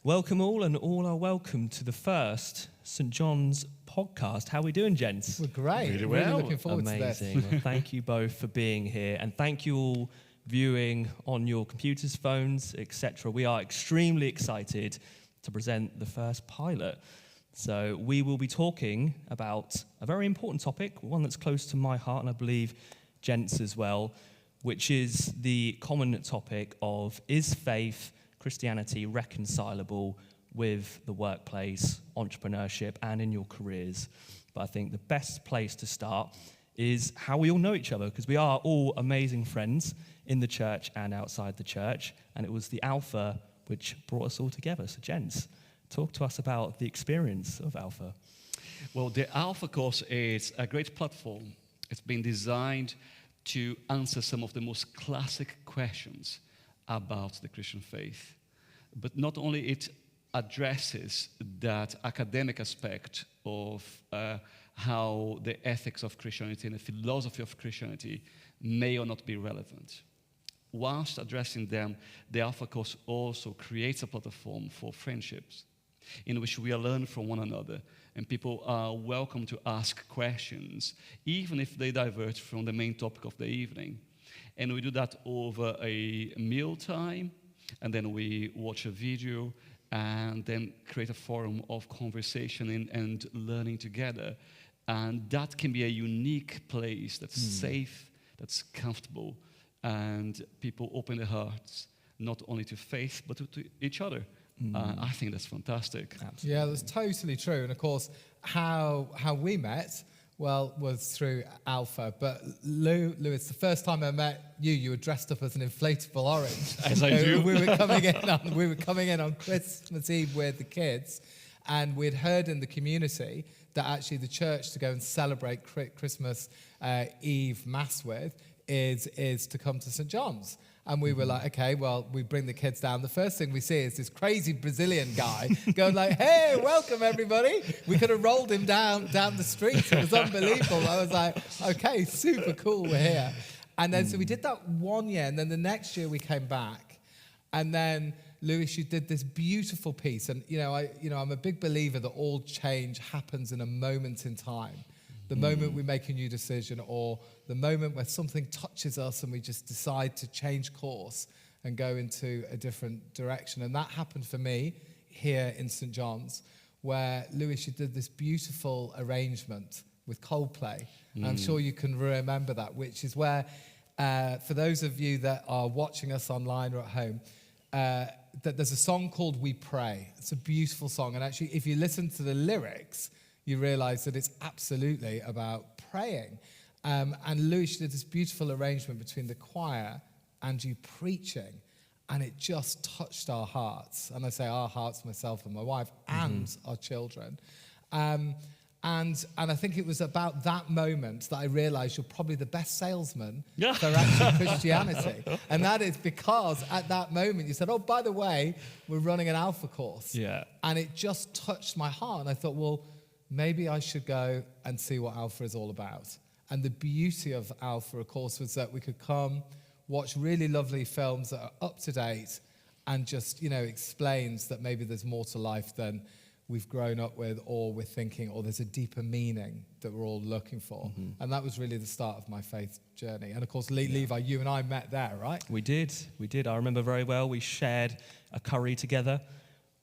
Welcome all, and all are welcome to the first St. John's podcast. How are we doing, gents? We're great. Really Really well. looking forward to this. Amazing. Well, thank you both for being here, and thank you all viewing on your computers, phones, etc. We are extremely excited to present the first pilot. So we will be talking about a very important topic, one that's close to my heart, and I believe gents as well, which is the common topic of, is faith, Christianity reconcilable with the workplace, entrepreneurship, and in your careers? But I think the best place to start is how we all know each other, because we are all amazing friends in the church and outside the church, and it was the Alpha which brought us all together. So gents, talk to us about the experience of Alpha. Well, the Alpha course is a great platform. It's been designed to answer some of the most classic questions about the Christian faith. But not only it addresses that academic aspect of how the ethics of Christianity and the philosophy of Christianity may or not be relevant. Whilst addressing them, the Alpha course also creates a platform for friendships in which we learn from one another, and people are welcome to ask questions, even if they diverge from the main topic of the evening. And we do that over a meal time, and then we watch a video, and then create a forum of conversation and learning together. And that can be a unique place that's safe, that's comfortable, and people open their hearts, not only to faith, but to each other. I think that's fantastic. Absolutely. Yeah, that's totally true. And of course, how we met, well, was through Alpha. But Lewis, the first time I met you, you were dressed up as an inflatable orange. As I do. We were coming in on Christmas Eve with the kids, and we'd heard in the community that actually the church to go and celebrate Christmas Eve Mass with is to come to St. John's. And we were like, okay, well, we bring the kids down. The first thing we see is this crazy Brazilian guy going like, hey, welcome, everybody. We could have rolled him down the street. It was unbelievable. I was like, okay, super cool, we're here. And then so we did that 1 year, and then the next year we came back. And then, Lewis, you did this beautiful piece. And, I'm a big believer that all change happens in a moment in time. The moment we make a new decision, or the moment where something touches us and we just decide to change course and go into a different direction. And that happened for me here in St. John's, where, Lewis, you did this beautiful arrangement with Coldplay. I'm sure you can remember that, which is where, for those of you that are watching us online or at home, that there's a song called We Pray. It's a beautiful song. And actually, if you listen to the lyrics, you realize that it's absolutely about praying. And Lewis did this beautiful arrangement between the choir and you preaching, and it just touched our hearts. And I say our hearts, myself and my wife, and our children. And I think it was about that moment that I realized you're probably the best salesman for actual Christianity. And that is because at that moment you said, oh, by the way, we're running an Alpha course. Yeah. And it just touched my heart. And I thought, well, maybe I should go and see what Alpha is all about. And the beauty of Alpha, of course, was that we could come, watch really lovely films that are up to date, and just, explains that maybe there's more to life than we've grown up with, or we're thinking, or there's a deeper meaning that we're all looking for. And that was really the start of my faith journey. And of course, Levi, you and I met there, right? We did. I remember very well. We shared a curry together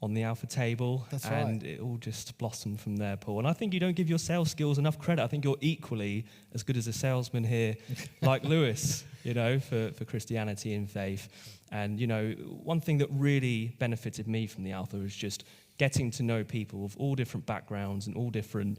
on the Alpha table. That's and right. It all just blossomed from there, Paul. And I think you don't give your sales skills enough credit. I think you're equally as good as a salesman here, like Lewis, for Christianity and faith. And, one thing that really benefited me from the Alpha was just getting to know people of all different backgrounds and all different,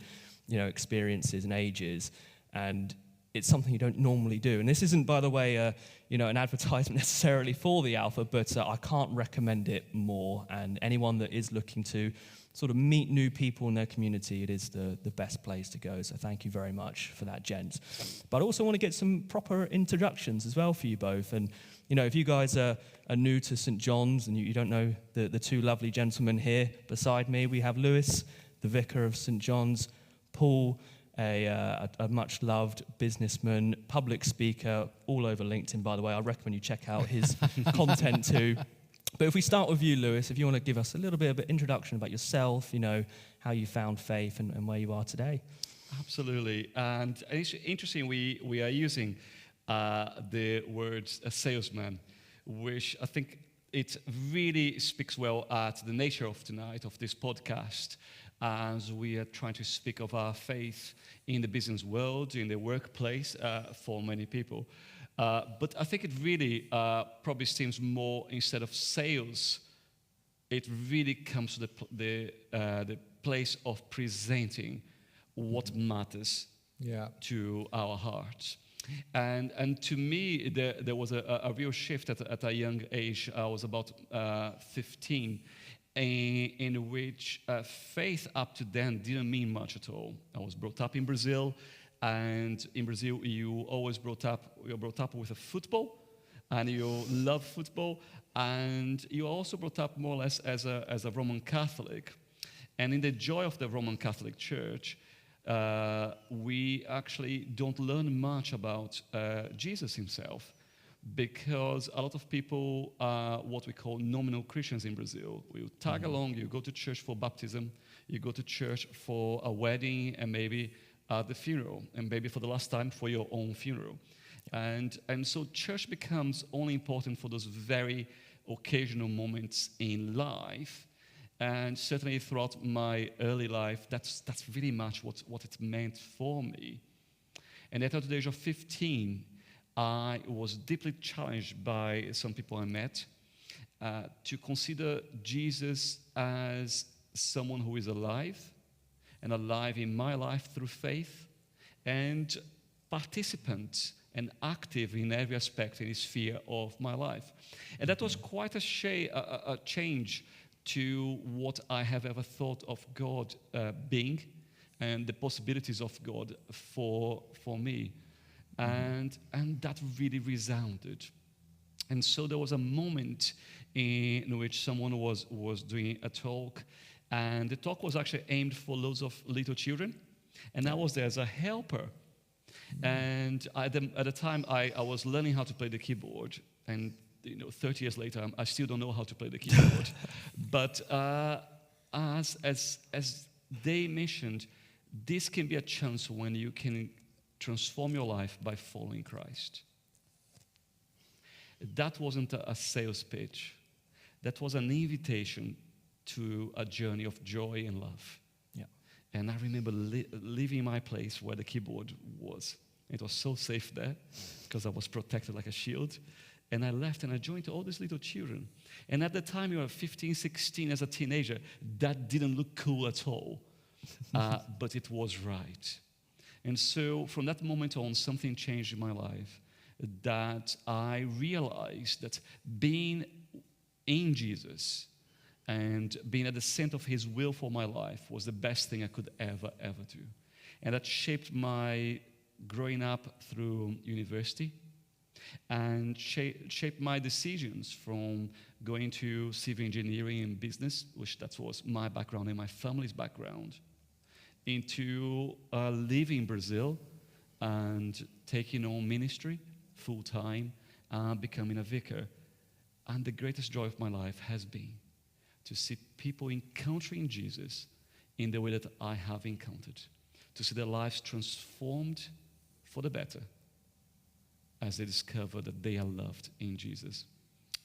experiences and ages. And it's something you don't normally do. And this isn't, by the way, an advertisement necessarily for the Alpha, but I can't recommend it more. And anyone that is looking to sort of meet new people in their community, it is the best place to go. So thank you very much for that, gents. But I also want to get some proper introductions as well for you both. And, if you guys are new to St. John's and you don't know the two lovely gentlemen here beside me, we have Lewis, the vicar of St. John's, Paul, a much-loved businessman, public speaker, all over LinkedIn, by the way. I recommend you check out his content too. But if we start with you, Lewis, if you want to give us a little bit of an introduction about yourself, how you found faith and where you are today. Absolutely. And it's interesting, we are using the words a salesman, which I think it really speaks well at the nature of tonight, of this podcast, as we are trying to speak of our faith in the business world, in the workplace, for many people. But I think it really probably seems more, instead of sales, it really comes to the place of presenting what matters to our hearts. And to me, there was a real shift at a young age. I was about 15, in which faith up to then didn't mean much at all. I was brought up in Brazil, and in Brazil, you're brought up with a football, and you love football, and you're also brought up more or less as a Roman Catholic. And in the joy of the Roman Catholic Church, we actually don't learn much about Jesus himself, because a lot of people are what we call nominal Christians in Brazil. You tag along, you go to church for baptism, you go to church for a wedding, and maybe the funeral, and maybe for the last time for your own funeral. And so church becomes only important for those very occasional moments in life. And certainly throughout my early life, that's really much what it meant for me. And at the age of 15, I was deeply challenged by some people I met to consider Jesus as someone who is alive, and alive in my life through faith, and participant and active in every aspect and sphere of my life. And that was quite a change to what I have ever thought of God being, and the possibilities of God for me. And that really resounded. And so there was a moment in which someone was doing a talk, and the talk was actually aimed for loads of little children, and I was there as a helper. And at the time, I was learning how to play the keyboard, and 30 years later, I still don't know how to play the keyboard. But as they mentioned, this can be a chance when you can transform your life by following Christ. That wasn't a sales pitch. That was an invitation to a journey of joy and love. Yeah. And I remember leaving my place where the keyboard was. It was so safe there because I was protected like a shield. And I left and I joined all these little children. And at the time, you were 15, 16 as a teenager. That didn't look cool at all. But it was right. And so from that moment on, something changed in my life, that I realized that being in Jesus and being at the center of his will for my life was the best thing I could ever do. And that shaped my growing up through university, and shaped my decisions from going to civil engineering and business, which that was my background and my family's background, into living in Brazil and taking on ministry full-time, becoming a vicar. And the greatest joy of my life has been to see people encountering Jesus in the way that I have encountered, to see their lives transformed for the better as they discover that they are loved in Jesus.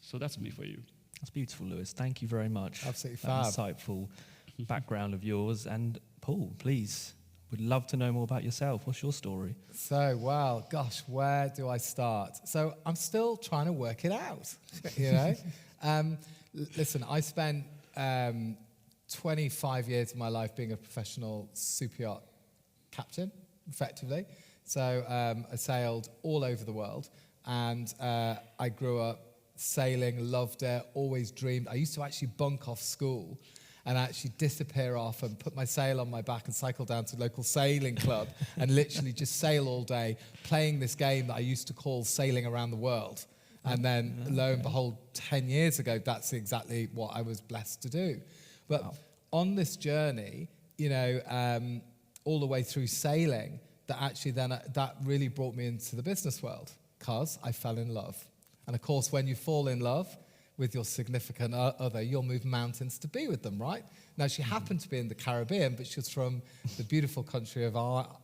So that's me for you. That's beautiful, Lewis. Thank you very much. Absolutely That fab. insightful background of yours. And Paul, please, we'd love to know more about yourself. What's your story? So, well, gosh, where do I start? So I'm still trying to work it out, Listen, I spent 25 years of my life being a professional super yacht captain, effectively. So I sailed all over the world, and I grew up sailing, loved it, always dreamed. I used to actually bunk off school and actually disappear off and put my sail on my back and cycle down to the local sailing club and literally just sail all day, playing this game that I used to call Sailing Around the World. And then, lo and behold, 10 years ago, that's exactly what I was blessed to do. But on this journey, all the way through sailing, that actually then that really brought me into the business world, because I fell in love. And of course, when you fall in love with your significant other, you'll move mountains to be with them, right? Now, she happened to be in the Caribbean, but she was from the beautiful country of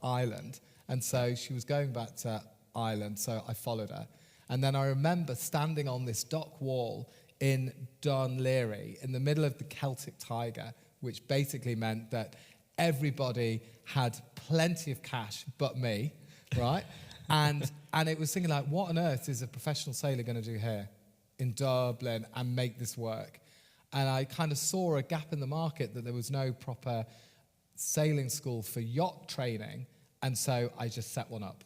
Ireland. And so she was going back to Ireland, so I followed her. And then I remember standing on this dock wall in Dún Laoghaire, in the middle of the Celtic Tiger, which basically meant that everybody had plenty of cash but me, right? and it was thinking like, what on earth is a professional sailor going to do here in Dublin and make this work? And I kind of saw a gap in the market that there was no proper sailing school for yacht training, and so I just set one up.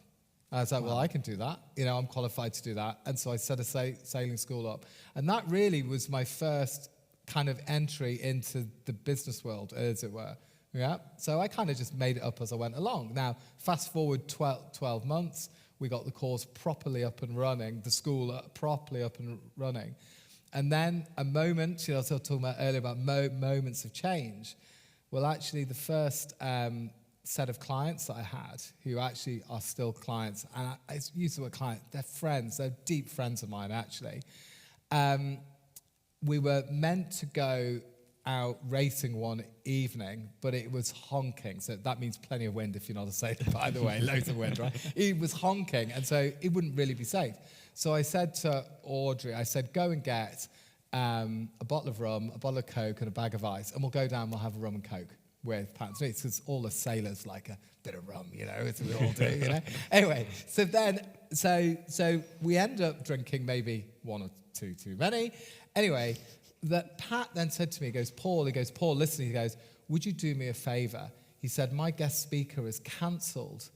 I was like, well, I can do that. I'm qualified to do that. And so I set a sailing school up. And that really was my first kind of entry into the business world, as it were. Yeah. So I kind of just made it up as I went along. Now, fast forward 12 months, we got the course properly up and running, the school properly up and running. And then a moment, I was talking about earlier about moments of change. Well, actually, the first set of clients that I had, who actually are still clients, and I use the word client, they're friends, they're deep friends of mine, actually. We were meant to go out racing one evening, but it was honking. So that means plenty of wind if you're not a sailor, by the way, loads of wind, right? It was honking, and so it wouldn't really be safe. So I said to Audrey, go and get a bottle of rum, a bottle of Coke, and a bag of ice, and we'll go down, we'll have a rum and Coke with Pat and Smith, because all the sailors like a bit of rum, as we all do, Anyway, so we end up drinking maybe one or two too many. Anyway, that Pat then said to me, he goes, Paul, listen, he goes, would you do me a favor? He said, my guest speaker is cancelled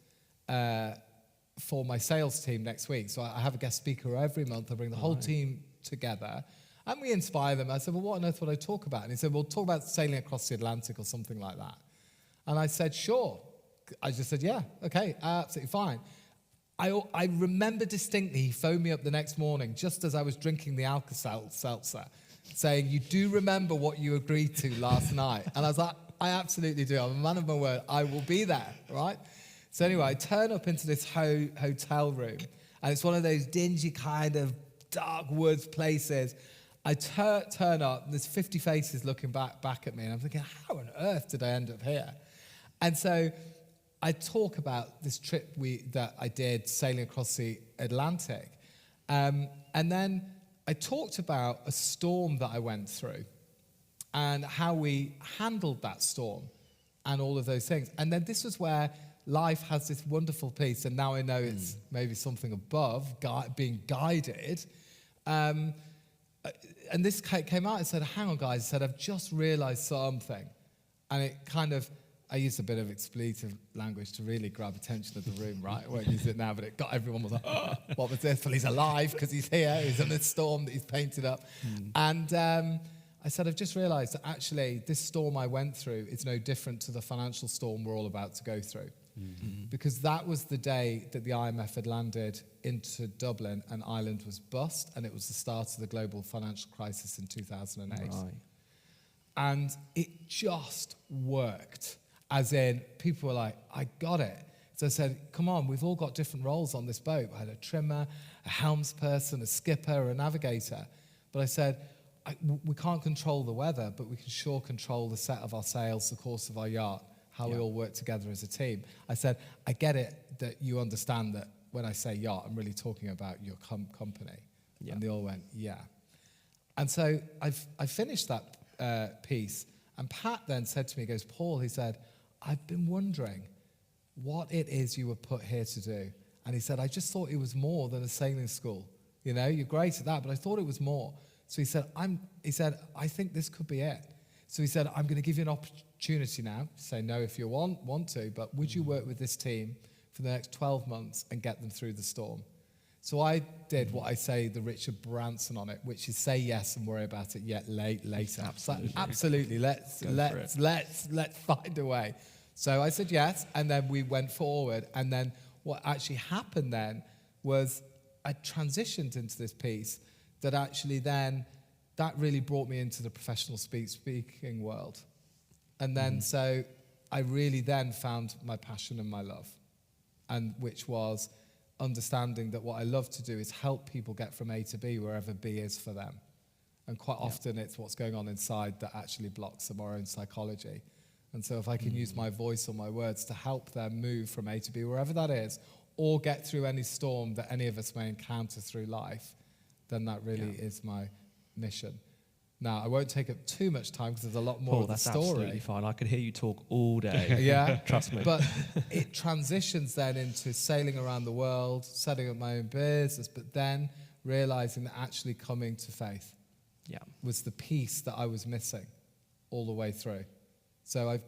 for my sales team next week. So I have a guest speaker every month. I bring the whole team together and we inspire them. I said, well, what on earth would I talk about? And he said, well, talk about sailing across the Atlantic or something like that. And I said, sure. I just said, yeah, okay, absolutely fine. I remember distinctly, he phoned me up the next morning just as I was drinking the Alka-Seltzer, saying, you do remember what you agreed to last night? And I was like, I absolutely do. I'm a man of my word. I will be there, right? So anyway, I turn up into this hotel room, and it's one of those dingy kind of dark woods places. I turn up, and there's 50 faces looking back at me, and I'm thinking, how on earth did I end up here? And so I talk about this trip that I did sailing across the Atlantic, and then I talked about a storm that I went through and how we handled that storm and all of those things. And then this was where life has this wonderful piece, and now I know it's maybe something above, being guided. And this came out and said, hang on, guys. I said, I've just realized something. And it kind of, I used a bit of expletive language to really grab attention of the room, right? I won't use it now, but it got everyone was like, oh, what was this? Well, he's alive because he's here. He's in this storm that he's painted up. And I said, I've just realized that actually this storm I went through is no different to the financial storm we're all about to go through. Because that was the day that the IMF had landed into Dublin and Ireland was bust, and it was the start of the global financial crisis in 2008. Right. And it just worked. As in, people were like, I got it. So I said, come on, we've all got different roles on this boat. I had a trimmer, a helmsperson, a skipper, a navigator. But I said, we can't control the weather, but we can sure control the set of our sails, the course of our yacht, how we all work together as a team. I said, I get it that you understand that when I say yacht, I'm really talking about your company. Yeah. And they all went, yeah. And so I finished that piece, and Pat then said to me, he goes, Paul, he said, I've been wondering what it is you were put here to do. And he said, I just thought it was more than a sailing school. You're great at that, but I thought it was more. So he said, I think this could be it. So he said, I'm going to give you an opportunity now. Say no if you want to, but would you work with this team for the next 12 months and get them through the storm? So I did what I say the Richard Branson on it, which is say yes and worry about it later. Absolutely. Let's find a way. So I said yes, and then we went forward. And then what actually happened then was I transitioned into this piece that actually then, that really brought me into the professional speaking world. And then so I really then found my passion and my love, and which was understanding that what I love to do is help people get from A to B wherever B is for them. And quite often it's what's going on inside that actually blocks our own psychology. And so if I can use my voice or my words to help them move from A to B, wherever that is, or get through any storm that any of us may encounter through life, then that really is my mission. Now, I won't take up too much time because there's a lot more Paul, of the that's story. absolutely fine. I could hear you talk all day. Yeah, Trust me. But it transitions then into sailing around the world, setting up my own business, but then realizing that actually coming to faith was the piece that I was missing all the way through. So I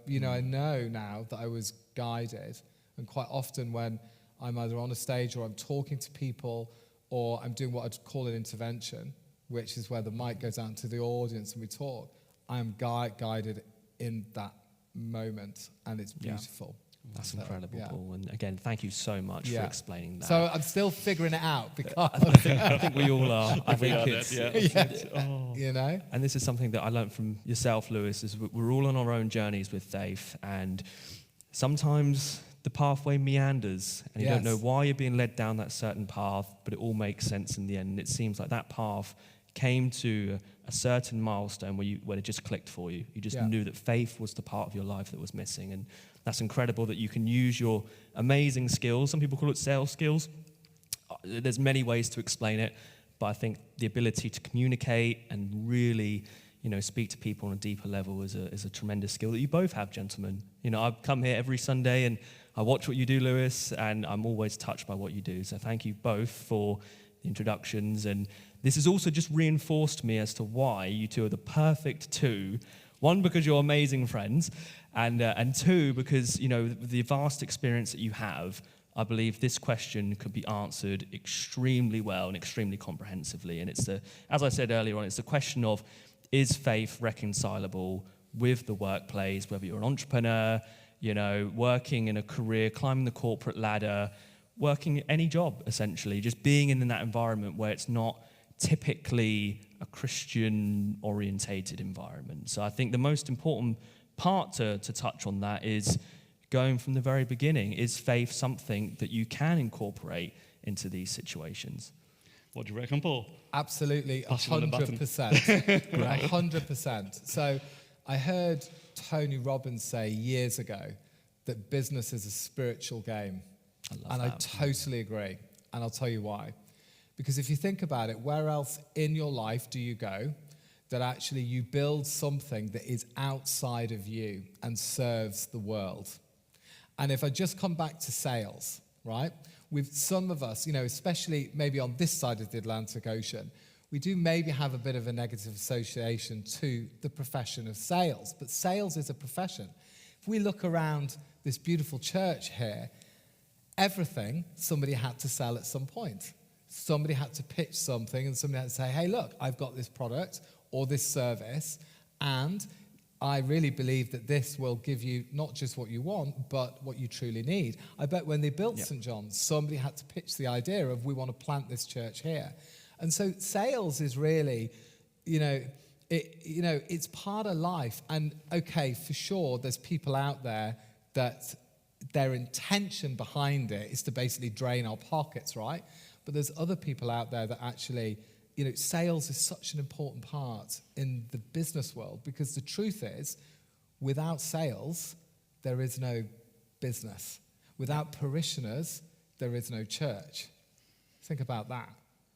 know now that I was guided, and quite often when I'm either on a stage or I'm talking to people or I'm doing what I'd call an intervention, which is where the mic goes out to the audience and we talk, I am guided in that moment, and it's beautiful. That's So, incredible, Paul. And again, thank you so much for explaining that. So I'm still figuring it out because, I think we all are. I think are it's, that, you know, and this is something that I learned from yourself, Lewis, is we're all on our own journeys with faith, and sometimes the pathway meanders, and you don't know why you're being led down that certain path, but it all makes sense in the end. And it seems like that path came to a certain milestone where it just clicked for you. You just knew that faith was the part of your life that was missing. And that's incredible that you can use your amazing skills. Some people call it sales skills. There's many ways to explain it, but I think the ability to communicate and really, speak to people on a deeper level is a tremendous skill that you both have, gentlemen. I come here every Sunday and I watch what you do, Lewis, and I'm always touched by what you do. So thank you both for the introductions. And this has also just reinforced me as to why you two are the perfect two. One, because you're amazing friends, and two, because, the vast experience that you have, I believe this question could be answered extremely well and extremely comprehensively. And as I said earlier on, it's the question of, is faith reconcilable with the workplace, whether you're an entrepreneur, working in a career, climbing the corporate ladder, working any job, essentially, just being in that environment where it's not typically a Christian-orientated environment. So I think the most important part to touch on that is going from the very beginning. Is faith something that you can incorporate into these situations? What do you reckon, Paul? Absolutely, Pass him on the button. 100%. 100%. So I heard Tony Robbins say years ago that business is a spiritual game. And I totally agree. And I'll tell you why. Because if you think about it, where else in your life do you go that actually you build something that is outside of you and serves the world? And if I just come back to sales, right? With some of us, especially maybe on this side of the Atlantic Ocean, we do maybe have a bit of a negative association to the profession of sales. But sales is a profession. If we look around this beautiful church here, everything somebody had to sell at some point. Somebody had to pitch something, and somebody had to say, hey, look, I've got this product or this service, and I really believe that this will give you not just what you want, but what you truly need. I bet when they built St. John's, somebody had to pitch the idea of, we want to plant this church here. And so sales is really, it's part of life. And okay, for sure, there's people out there that their intention behind it is to basically drain our pockets, right? But there's other people out there that actually, sales is such an important part in the business world, because the truth is, without sales, there is no business. Without parishioners, there is no church. Think about that.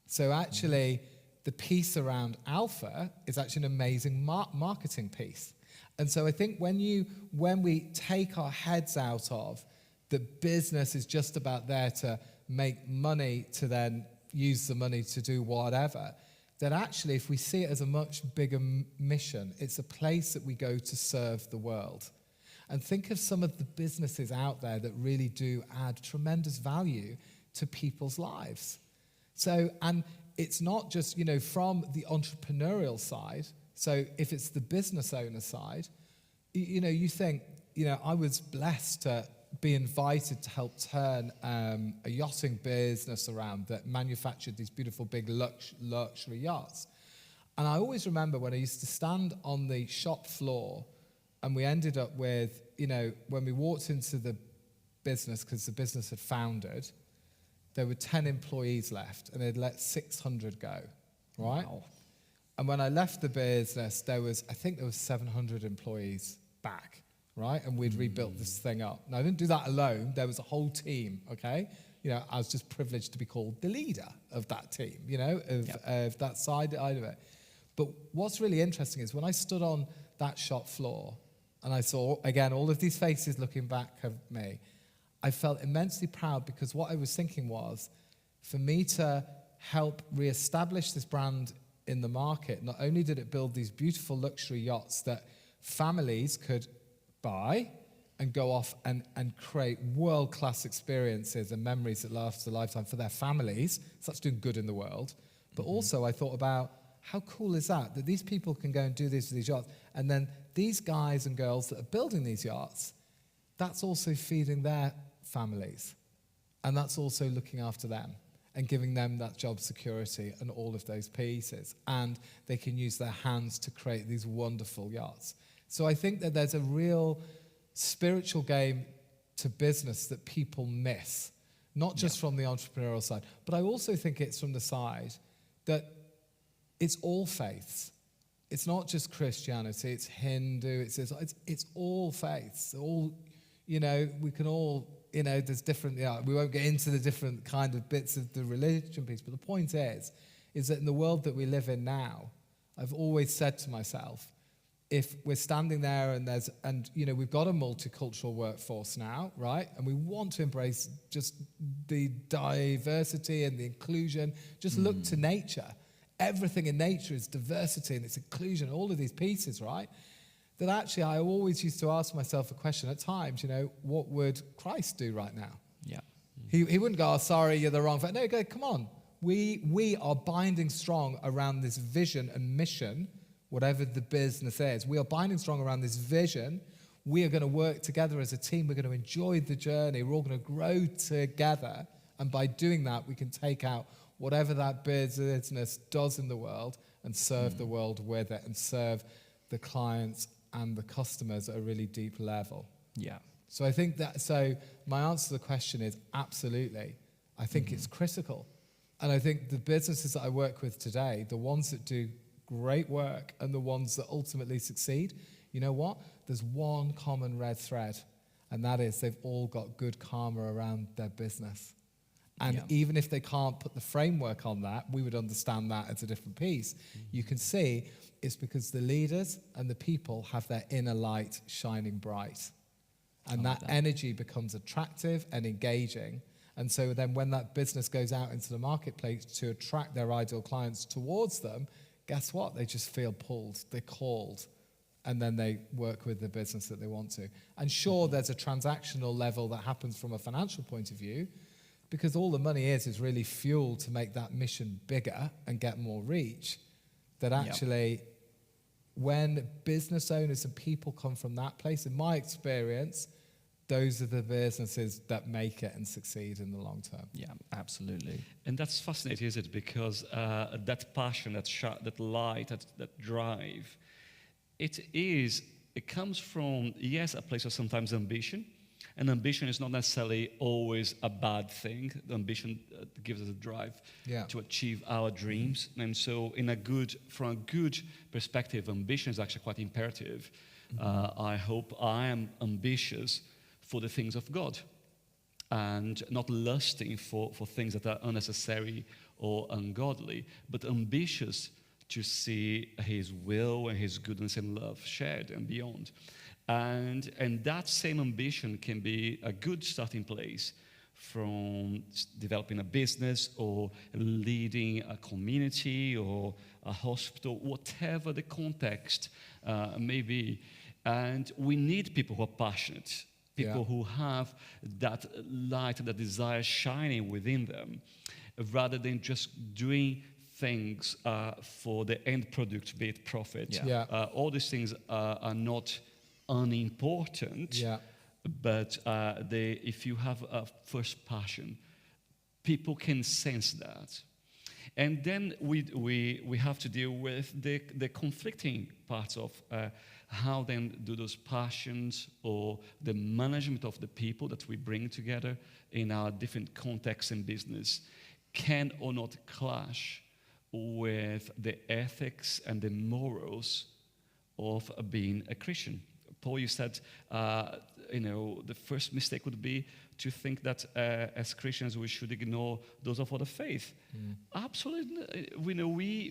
So actually, the piece around Alpha is actually an amazing marketing piece. And so I think when we take our heads out of that business is just about there to make money to then use the money to do whatever, that actually if we see it as a much bigger mission, it's a place that we go to serve the world. And think of some of the businesses out there that really do add tremendous value to people's lives. So, and it's not just, from the entrepreneurial side. So if it's the business owner side, you think, I was blessed to be invited to help turn a yachting business around that manufactured these beautiful big luxury yachts. And I always remember when I used to stand on the shop floor, and we ended up with, when we walked into the business, because the business had foundered, there were 10 employees left, and they'd let 600 go, right? Wow. And when I left the business, I think there was 700 employees back, right? And we'd rebuilt this thing up. Now, I didn't do that alone. There was a whole team, okay? I was just privileged to be called the leader of that team, of that side of it. But what's really interesting is when I stood on that shop floor and I saw, again, all of these faces looking back at me, I felt immensely proud because what I was thinking was, for me to help reestablish this brand in the market, not only did it build these beautiful luxury yachts that families could buy and go off and create world-class experiences and memories that last a lifetime for their families, so that's doing good in the world, but also I thought about, how cool is that these people can go and do this with these yachts, and then these guys and girls that are building these yachts, that's also feeding their families, and that's also looking after them and giving them that job security and all of those pieces, and they can use their hands to create these wonderful yachts. So I think that there's a real spiritual game to business that people miss, not just from the entrepreneurial side, but I also think it's from the side that it's all faiths. It's not just Christianity, it's Hindu, it's all faiths. All, we can all, there's different, we won't get into the different kind of bits of the religion piece, but the point is that in the world that we live in now, I've always said to myself, if we're standing there and we've got a multicultural workforce now, right? And we want to embrace just the diversity and the inclusion. Just look to nature. Everything in nature is diversity and it's inclusion, all of these pieces, right? That actually I always used to ask myself a question at times, what would Christ do right now? Yeah. He wouldn't go, oh, sorry, you're the wrong. No, he'd go, come on. We are binding strong around this vision and mission, whatever the business is. We are binding strong around this vision. We are going to work together as a team. We're going to enjoy the journey. We're all going to grow together. And by doing that, we can take out whatever that business does in the world and serve the world with it and serve the clients and the customers at a really deep level. Yeah. So I think so my answer to the question is absolutely. I think it's critical. And I think the businesses that I work with today, the ones that do great work and the ones that ultimately succeed, you know what? There's one common red thread, and that is they've all got good karma around their business. And even if they can't put the framework on that, we would understand that as a different piece. You can see it's because the leaders and the people have their inner light shining bright. And that energy becomes attractive and engaging. And so then when that business goes out into the marketplace to attract their ideal clients towards them, guess what? They just feel pulled, they're called, and then they work with the business that they want to. And sure, there's a transactional level that happens from a financial point of view, because all the money is really fuel to make that mission bigger and get more reach. That actually, when business owners and people come from that place, in my experience, those are the businesses that make it and succeed in the long term. Yeah, absolutely. And that's fascinating, isn't it? Because that passion, that light, that drive, it comes from, yes, a place of sometimes ambition. And ambition is not necessarily always a bad thing. The ambition gives us a drive to achieve our dreams. And so from a good perspective, ambition is actually quite imperative. I hope I am ambitious for the things of God and not lusting for things that are unnecessary or ungodly, but ambitious to see His will and His goodness and love shared and beyond. And that same ambition can be a good starting place from developing a business or leading a community or a hospital, whatever the context may be. And we need people who are passionate, people who have that light, that desire shining within them, rather than just doing things for the end product, be it profit. All these things are not unimportant, but if you have a first passion, people can sense that. And then we have to deal with the conflicting parts of how then do those passions or the management of the people that we bring together in our different contexts in business can or not clash with the ethics and the morals of being a Christian. Paul, you said, the first mistake would be to think that as Christians we should ignore those of other faith. Absolutely,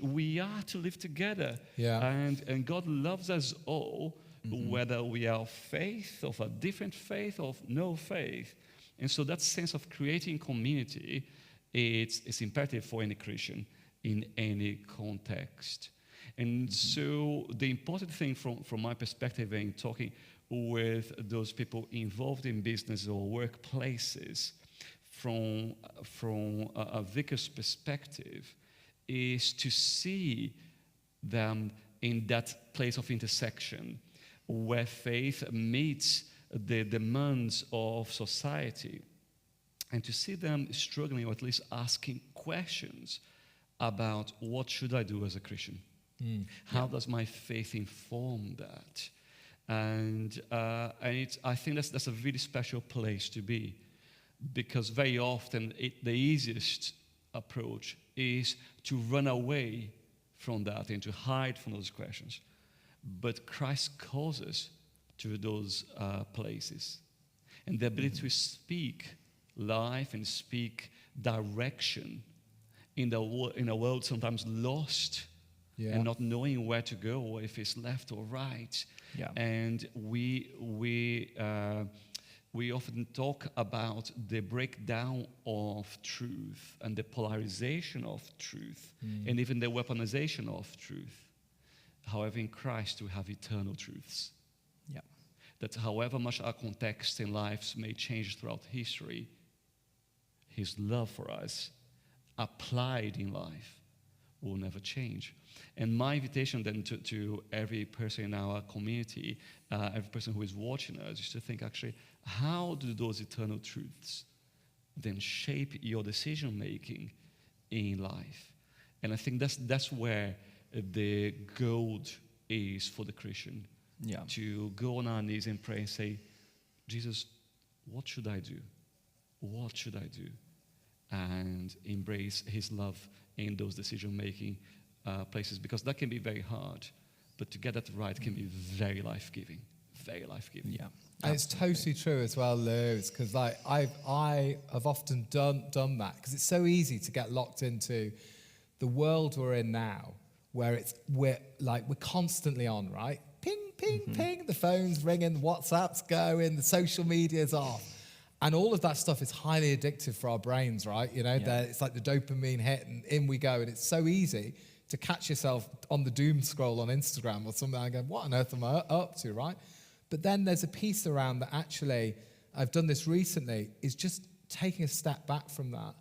we are to live together, and God loves us all, whether we are of faith, of a different faith, of no faith. And so that sense of creating community, it's imperative for any Christian in any context. And so the important thing from my perspective in talking with those people involved in business or workplaces from a vicar's perspective is to see them in that place of intersection where faith meets the demands of society, and to see them struggling or at least asking questions about what should I do as a Christian? How does my faith inform that? And I think that's a really special place to be, because very often the easiest approach is to run away from that and to hide from those questions. But Christ calls us to those places. And the ability to speak life and speak direction in a world sometimes lost and not knowing where to go, or if it's left or right. Yeah. And we often talk about the breakdown of truth and the polarization of truth and even the weaponization of truth. However, in Christ we have eternal truths. Yeah. That however much our context in lives may change throughout history, His love for us applied in life will never change. And my invitation then to every person in our community, every person who is watching us, is to think actually, how do those eternal truths then shape your decision making in life? And I think that's where the gold is for the Christian. Yeah. To go on our knees and pray and say, Jesus, what should I do? What should I do? And embrace His love in those decision-making places, because that can be very hard, but to get that right can be very life-giving, very life-giving. Yeah. And it's totally true as well, Lewis, because like I have often done that, because it's so easy to get locked into the world we're in now, where we're constantly on, right? Ping, ping, ping, the phone's ringing, the WhatsApp's going, the social media's off. And all of that stuff is highly addictive for our brains, right? It's like the dopamine hit, and in we go. And it's so easy to catch yourself on the doom scroll on Instagram or something and go, what on earth am I up to, right? But then there's a piece around that actually, I've done this recently, is just taking a step back from that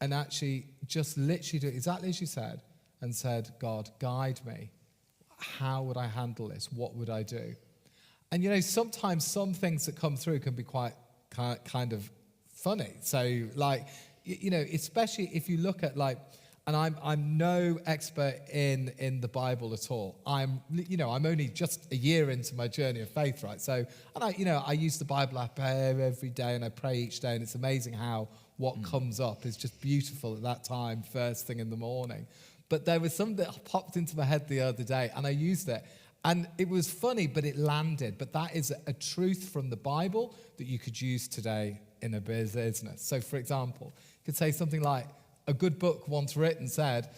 and actually just literally do exactly as you said, and said, God, guide me. How would I handle this? What would I do? And sometimes some things that come through can be quite kind of funny. So especially if you look at and I'm no expert in the Bible at all. I'm only just a year into my journey of faith, right? So, and I use the Bible app every day and I pray each day, and it's amazing how what comes up is just beautiful at that time, first thing in the morning. But there was something that popped into my head the other day and I used it. And it was funny, but it landed. But that is a truth from the Bible that you could use today in a business. So, for example, you could say something like, a good book once written said,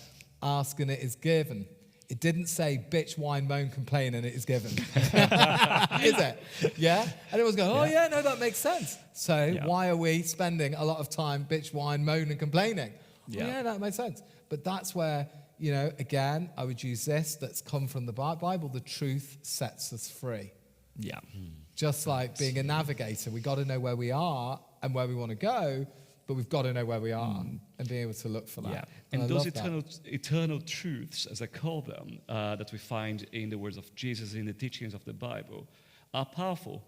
ask and it is given. It didn't say bitch, whine, moan, complain and it is given. Is it? Yeah? And it was going, no, that makes sense. So why are we spending a lot of time bitch, whine, moan and complaining? Yeah. Well, that makes sense. But that's where, again, I would use this that's come from the Bible. The truth sets us free. Yeah. Just like being a navigator, we got to know where we are and where we want to go, but we've got to know where we are and be able to look for that. Yeah. And I those love eternal truths, as I call them, that we find in the words of Jesus, in the teachings of the Bible, are powerful.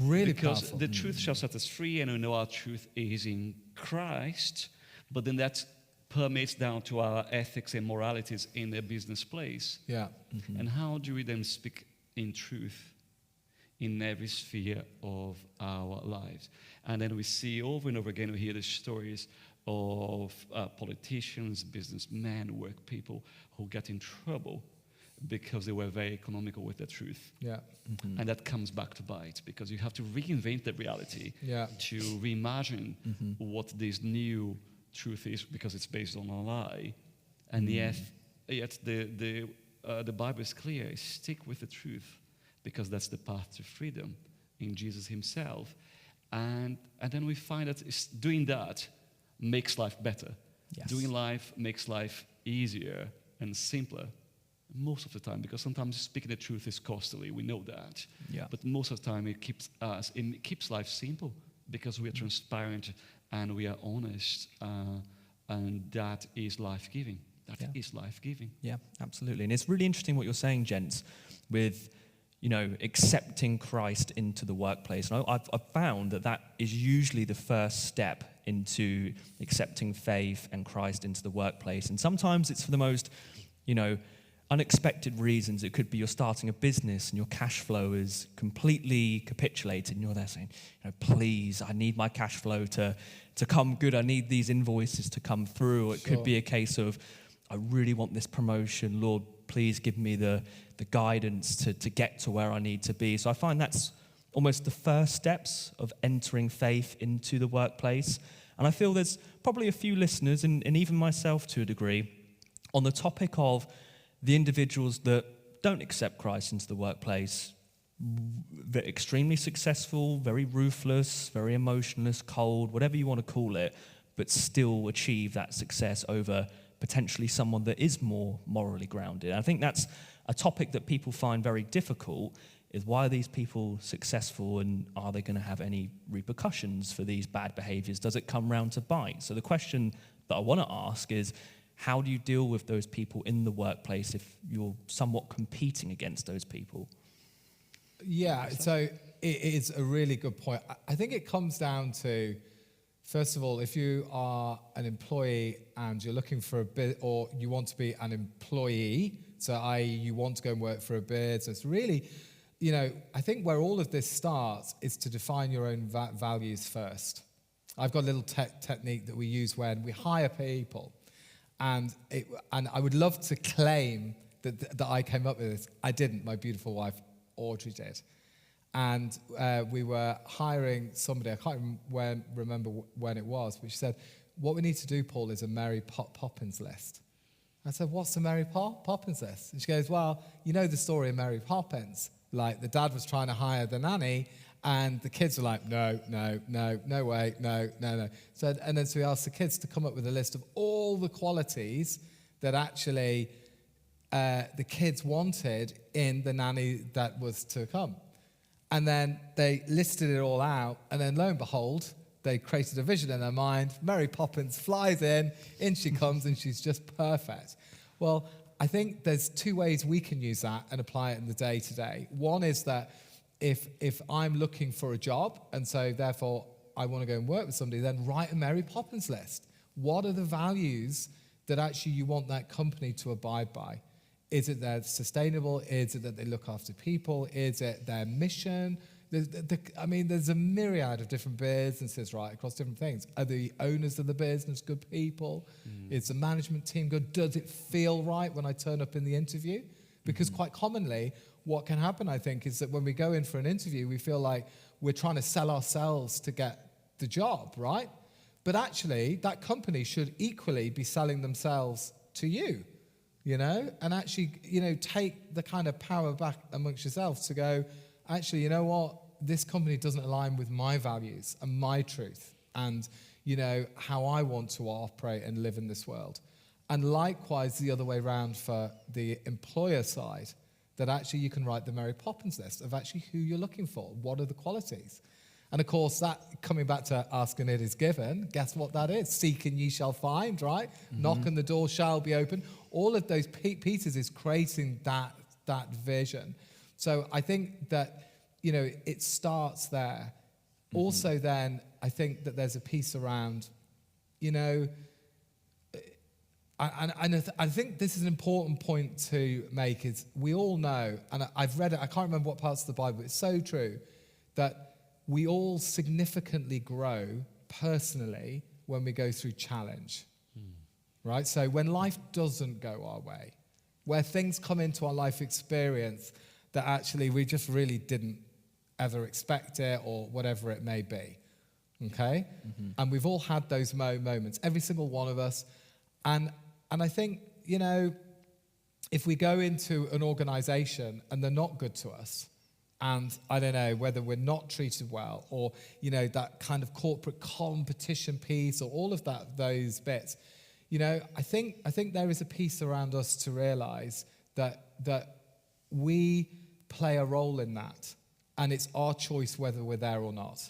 Really because powerful. the truth shall set us free, and we know our truth is in Christ, but then that permeates down to our ethics and moralities in the business place. Yeah. And how do we then speak in truth in every sphere of our lives? And then we see over and over again, we hear the stories of politicians, businessmen, work people who get in trouble because they were very economical with the truth. Yeah. And that comes back to bite, because you have to reinvent the reality Yeah. to reimagine what this new truth is, because it's based on a lie. And yet the Bible is clear: stick with the truth, because that's the path to freedom in Jesus himself. And then we find that doing that makes life better. Yes. Doing life makes life easier and simpler most of the time, because sometimes speaking the truth is costly. We know that. Yeah. But most of the time it keeps life simple, because we are transparent and we are honest, and that is life-giving. That is life-giving. Yeah, absolutely. And it's really interesting what you're saying, gents, with, accepting Christ into the workplace. And I've found that is usually the first step into accepting faith and Christ into the workplace. And sometimes it's for the most, unexpected reasons. It could be you're starting a business and your cash flow is completely capitulated, and you're there saying, please, I need my cash flow to come good. I need these invoices to come through. Or it could be a case of, I really want this promotion. Lord, please give me the guidance to get to where I need to be. So I find that's almost the first steps of entering faith into the workplace. And I feel there's probably a few listeners, and even myself to a degree, on the topic of the individuals that don't accept Christ into the workplace. They're extremely successful, very ruthless, very emotionless, cold, whatever you want to call it, but still achieve that success over potentially someone that is more morally grounded. And I think that's a topic that people find very difficult, is why are these people successful, and are they going to have any repercussions for these bad behaviors? Does it come round to bite? So the question that I want to ask is, how do you deal with those people in the workplace if you're somewhat competing against those people? Yeah, so it is a really good point. I think it comes down to, first of all, if you are an employee and you're looking for a bit, or you want to be an employee, so i.e. you want to go and work for a business, really, I think where all of this starts is to define your own values first. I've got a little technique that we use when we hire people. And I would love to claim that I came up with this. I didn't. My beautiful wife, Audrey, did. And we were hiring somebody. I can't remember when it was, but she said, what we need to do, Paul, is a Mary Poppins list. I said, what's the Mary Poppins list? And she goes, well, you know the story of Mary Poppins. Like, the dad was trying to hire the nanny, and the kids were like, no way, no. So we asked the kids to come up with a list of all the qualities that actually the kids wanted in the nanny that was to come. And then they listed it all out, and then lo and behold, they created a vision in their mind. Mary Poppins flies in she comes, and she's just perfect. Well, I think there's two ways we can use that and apply it in the day-to-day. One is that if I'm looking for a job, and so therefore I want to go and work with somebody, then write a Mary Poppins list. What are the values that actually you want that company to abide by? Is it they're sustainable? Is it that they look after people? Is it their mission? There's a myriad of different businesses, right, across different things. Are the owners of the business good people? Is the management team good? Does it feel right when I turn up in the interview? Because quite commonly, what can happen, I think, is that when we go in for an interview, we feel like we're trying to sell ourselves to get the job, right? But actually, that company should equally be selling themselves to you, and actually, take the kind of power back amongst yourselves to go, actually, you know what? This company doesn't align with my values and my truth and, how I want to operate and live in this world. And likewise, the other way around for the employer side, that actually you can write the Mary Poppins list of actually who you're looking for. What are the qualities? And of course, that coming back to ask and it is given, guess what that is? Seek and ye shall find, right? Knock and the door shall be open. All of those pieces is creating that vision. So I think that, it starts there. Also then, I think that there's a piece around, I think this is an important point to make, is we all know, and I've read it, I can't remember what parts of the Bible, it's so true, that we all significantly grow personally when we go through challenge, right? So when life doesn't go our way, where things come into our life experience that actually we just really didn't ever expect it or whatever it may be, okay? And we've all had those moments, every single one of us. And I think, you know, if we go into an organization and they're not good to us, and I don't know, whether we're not treated well or, you know, that kind of corporate competition piece or all of those bits, you know, I think there is a piece around us to realize that we play a role in that, and it's our choice whether we're there or not.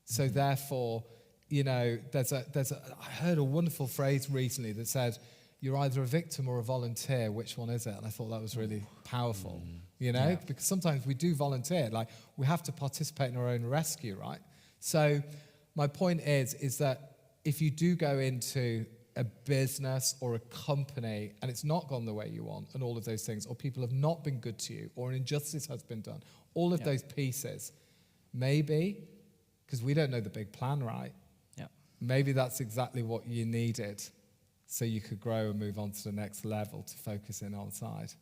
So therefore, you know, I heard a wonderful phrase recently that said, you're either a victim or a volunteer, which one is it? And I thought that was really powerful, you know, because sometimes we do volunteer, like we have to participate in our own rescue, right? So my point is that if you do go into a business or a company and it's not gone the way you want and all of those things, or people have not been good to you, or an injustice has been done, all of those pieces, maybe, because we don't know the big plan, right? Yeah. Maybe that's exactly what you needed so you could grow and move on to the next level to focus in on side.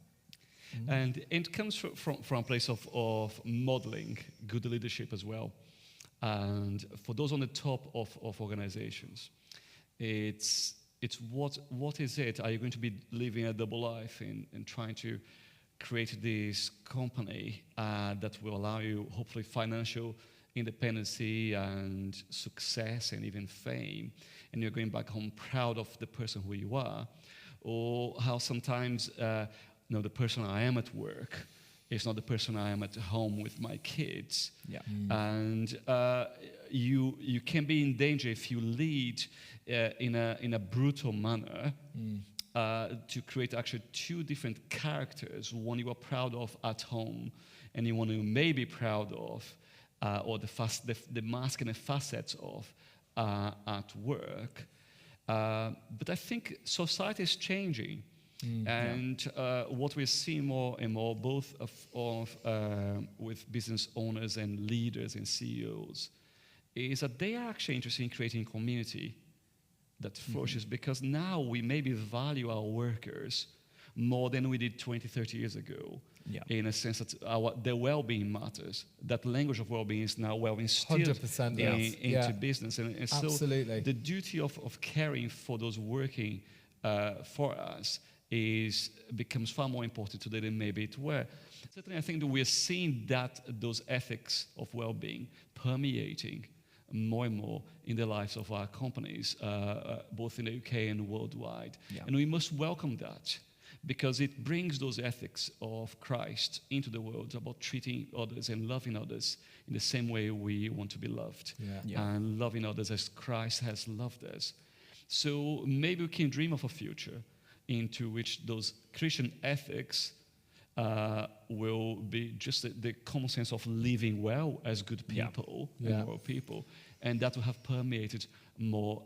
And it comes from a place of modeling good leadership as well. And for those on the top of organizations, it's what is it? Are you going to be living a double life and trying to create this company that will allow you, hopefully, financial independency and success and even fame, and you're going back home proud of the person who you are? Or how sometimes the person I am at work is not the person I am at home with my kids. Yeah. And you can be in danger if you lead in a brutal manner to create actually two different characters, one you are proud of at home and one you may be proud of, or the mask and the facets of at work. But I think society is changing. And what we're seeing more and more, both with business owners and leaders and CEOs, is that they are actually interested in creating community that flourishes, because now we maybe value our workers more than we did 20, 30 years ago. Yeah. In a sense that their well-being matters. That language of well-being is now well instilled 100%, into business. And so absolutely. the duty of caring for those working for us becomes far more important today than maybe it were. Certainly, I think that we're seeing those ethics of well-being permeating more and more in the lives of our companies, both in the UK and worldwide. Yeah. And we must welcome that, because it brings those ethics of Christ into the world about treating others and loving others in the same way we want to be loved, and loving others as Christ has loved us. So maybe we can dream of a future into which those Christian ethics will be just the common sense of living well as good people and moral people, and that will have permeated more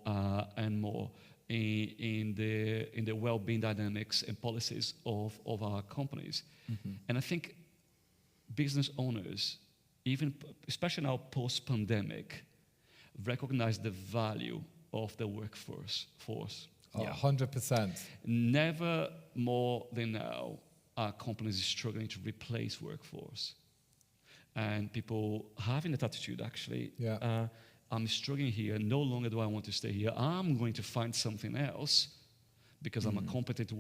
and more in the well-being dynamics and policies of our companies. And I think business owners, especially now post-pandemic, recognize the value of the workforce. 100%. Never more than now are companies struggling to replace workforce. And people having that attitude, actually, I'm struggling here, no longer do I want to stay here. I'm going to find something else because I'm a competent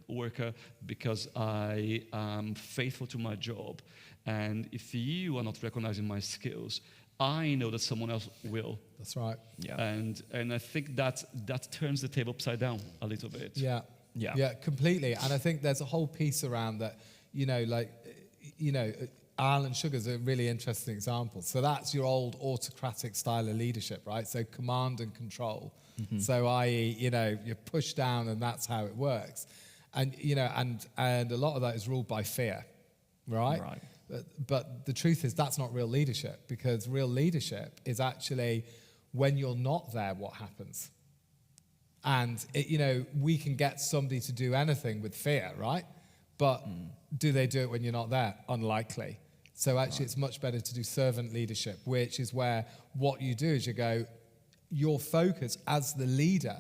worker, because I am faithful to my job. And if you are not recognizing my skills, I know that someone else will. That's right. Yeah. And I think that turns the table upside down a little bit. Yeah, completely. And I think there's a whole piece around that, Alan Sugar's a really interesting example. So that's your old autocratic style of leadership, right? So command and control. So i.e., you're pushed down and that's how it works. And, and a lot of that is ruled by fear, right? Right. But the truth is that's not real leadership, because real leadership is actually when you're not there, what happens? And, we can get somebody to do anything with fear, right? But do they do it when you're not there? Unlikely. So actually it's much better to do servant leadership, which is where what you do is you go, your focus as the leader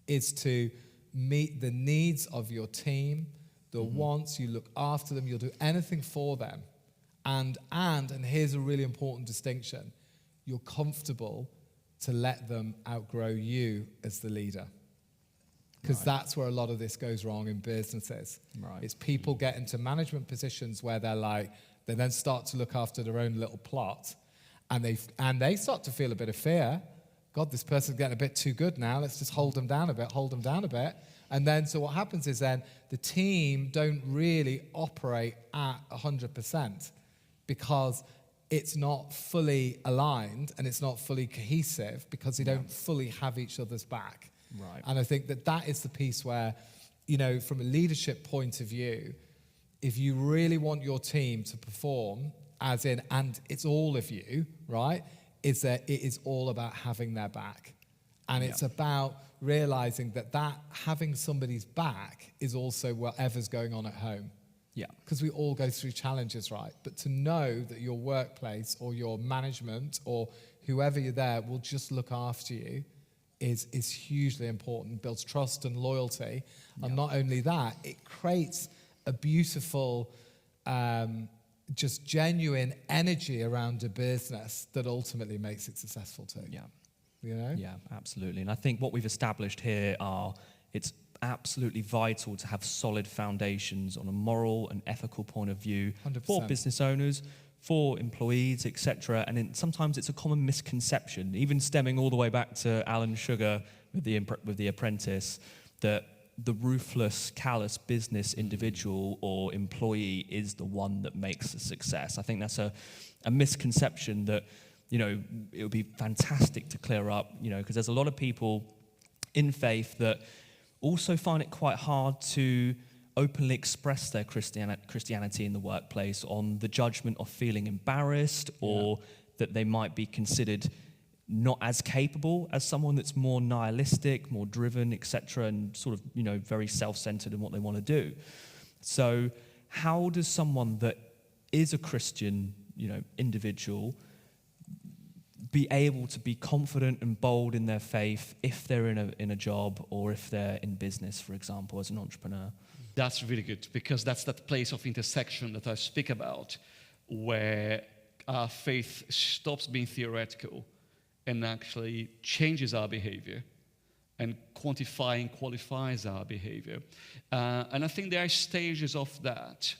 is to meet the needs of your team, the wants, you look after them, you'll do anything for them. And here's a really important distinction, you're comfortable to let them outgrow you as the leader. Because that's where a lot of this goes wrong in businesses. Right. It's people get into management positions where they're like, they then start to look after their own little plot, and they start to feel a bit of fear. God, this person's getting a bit too good now. Let's just hold them down a bit. And then, so what happens is then the team don't really operate at 100% because it's not fully aligned and it's not fully cohesive because they don't fully have each other's back. Right. And I think that is the piece where, from a leadership point of view, if you really want your team to perform, as in, and it's all of you, right, is that it is all about having their back. And it's about realizing that having somebody's back is also whatever's going on at home. Yeah. Because we all go through challenges, right? But to know that your workplace or your management or whoever you're there will just look after you is hugely important, builds trust and loyalty. And not only that, it creates a beautiful, just genuine energy around a business that ultimately makes it successful too. Yeah. Yeah, absolutely. And I think what we've established here it's absolutely vital to have solid foundations on a moral and ethical point of view 100%. for business owners, for employees, etc. And sometimes it's a common misconception, even stemming all the way back to Alan Sugar with the Apprentice, that the ruthless, callous business individual or employee is the one that makes a success. I think that's a misconception that, it would be fantastic to clear up, because there's a lot of people in faith that also find it quite hard to openly express their Christianity in the workplace on the judgment of feeling embarrassed or that they might be considered not as capable as someone that's more nihilistic, more driven, etc., and sort of, very self-centered in what they want to do. So how does someone that is a Christian, individual be able to be confident and bold in their faith if they're in a job or if they're in business, for example, as an entrepreneur? That's really good, because that's that place of intersection that I speak about, where our faith stops being theoretical and actually changes our behavior and qualifies our behavior. And I think there are stages of that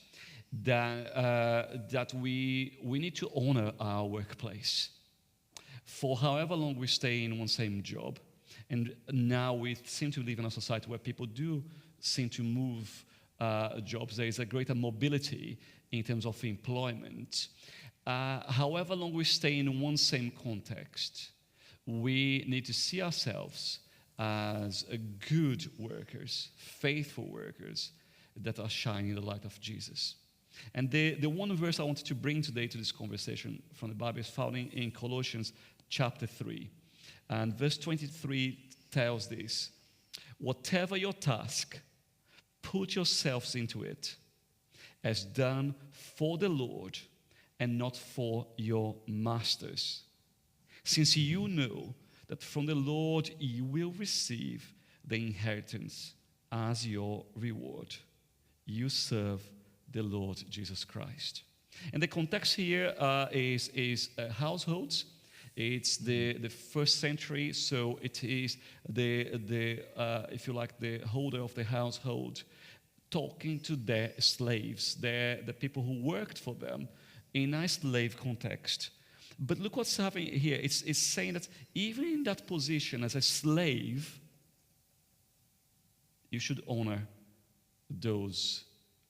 we need to honor our workplace. For however long we stay in one same job, and now we seem to live in a society where people do seem to move jobs. There is a greater mobility in terms of employment. However long we stay in one same context, we need to see ourselves as good workers, faithful workers that are shining the light of Jesus. And the one verse I wanted to bring today to this conversation from the Bible is found in Colossians chapter 3. And verse 23 tells this: whatever your task, put yourselves into it, as done for the Lord and not for your masters, since you know that from the Lord you will receive the inheritance as your reward. You serve the Lord Jesus Christ. And the context here is households. It's the first century, so it is if you like, the holder of the household talking to their slaves, the people who worked for them in a slave context. But look what's happening here. It's saying that even in that position as a slave, you should honor those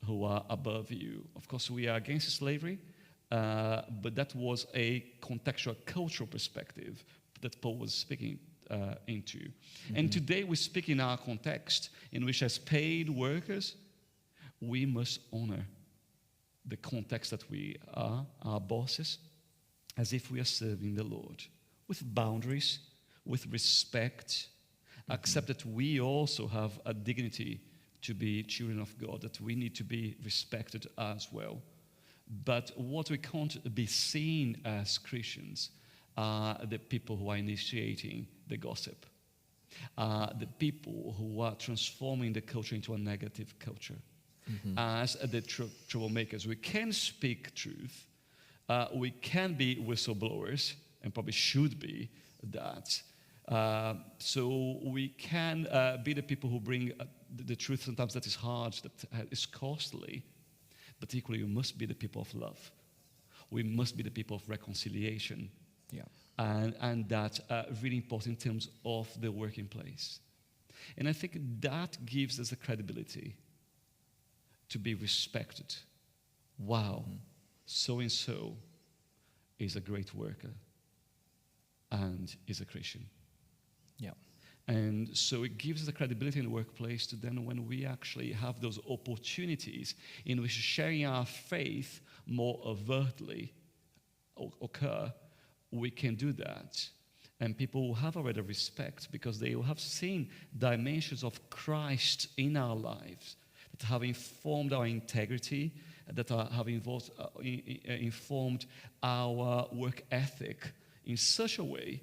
who are above you. Of course, we are against slavery, but that was a contextual, cultural perspective that Paul was speaking into. Mm-hmm. And today we speak in our context in which, as paid workers, we must honor the context that we are, our bosses, as if we are serving the Lord, with boundaries, with respect, accept that we also have a dignity to be children of God, that we need to be respected as well. But what we can't be seen as Christians are the people who are initiating the gossip, the people who are transforming the culture into a negative culture. As the troublemakers, we can speak truth, we can be whistleblowers, and probably should be that. So we can be the people who bring the truth sometimes that is hard, that is costly, but equally we must be the people of love. We must be the people of reconciliation. Yeah. And that's really important in terms of the working place. And I think that gives us the credibility to be respected. Wow, so-and-so is a great worker and is a Christian. Yeah. And so it gives us the credibility in the workplace to then when we actually have those opportunities in which sharing our faith more overtly occur, we can do that. And people will have already respect because they will have seen dimensions of Christ in our lives that have informed our integrity, that have informed our work ethic in such a way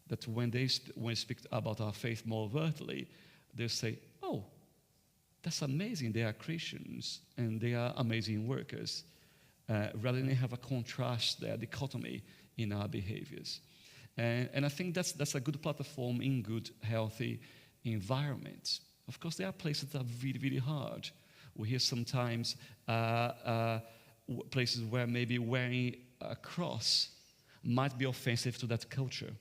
that when they speak about our faith more overtly, they'll say, oh, that's amazing. They are Christians and they are amazing workers. Rather than have a contrast there, dichotomy in our behaviors. And I think that's a good platform in good, healthy environments. Of course, there are places that are really, really hard. We hear sometimes places where maybe wearing a cross might be offensive to that culture.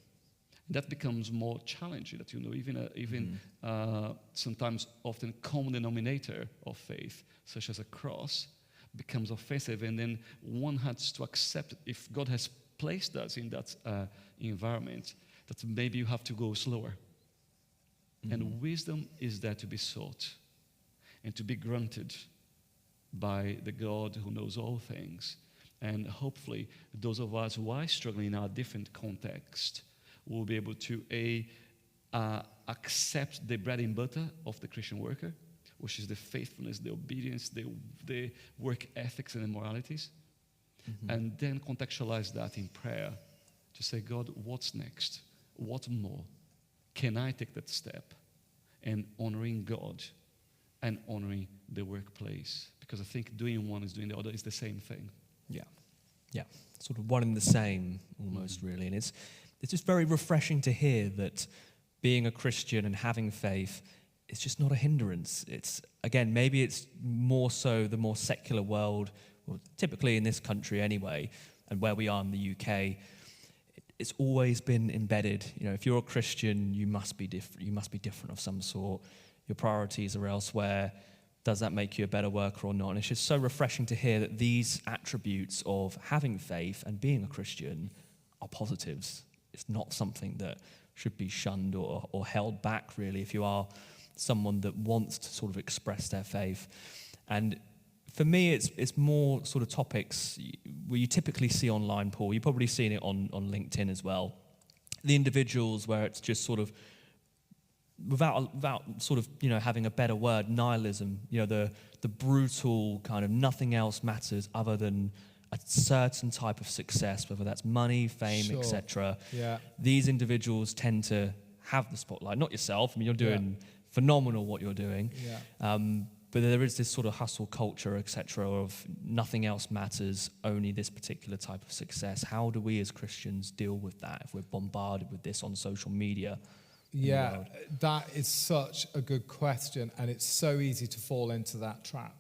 That becomes more challenging, that even sometimes often common denominator of faith, such as a cross, becomes offensive, and then one has to accept it. If God has placed us in that environment, that maybe you have to go slower. And wisdom is there to be sought and to be granted by the God who knows all things. And hopefully, those of us who are struggling in our different contexts will be able to accept the bread and butter of the Christian worker, which is the faithfulness, the obedience, the work ethics and the moralities, and then contextualize that in prayer to say, God, what's next? What more? Can I take that step? And honoring God and honoring the workplace. Because I think doing one is doing the other is the same thing. Yeah. Yeah. Sort of one and the same, almost, really. And it's just very refreshing to hear that being a Christian and having faith is just not a hindrance. It's, again, maybe it's more so the more secular world, well, typically in this country anyway, and where we are in the UK, it's always been embedded. You know, if you're a Christian, you must be different. You must be different of some sort. Your priorities are elsewhere. Does that make you a better worker or not? And it's just so refreshing to hear that these attributes of having faith and being a Christian are positives. It's not something that should be shunned or held back, really, if you are someone that wants to sort of express their faith. And for me, it's more sort of topics where you typically see online, Paul. You've probably seen it on LinkedIn as well. The individuals where it's just sort of, without sort of, you know, having a better word, nihilism, you know, the brutal kind of nothing else matters other than a certain type of success, whether that's money, fame, etc. Yeah. These individuals tend to have the spotlight, not yourself. I mean, you're doing phenomenal what you're doing. Yeah. But there is this sort of hustle culture, etc., of nothing else matters, only this particular type of success. How do we as Christians deal with that if we're bombarded with this on social media? Yeah, that is such a good question, and it's so easy to fall into that trap.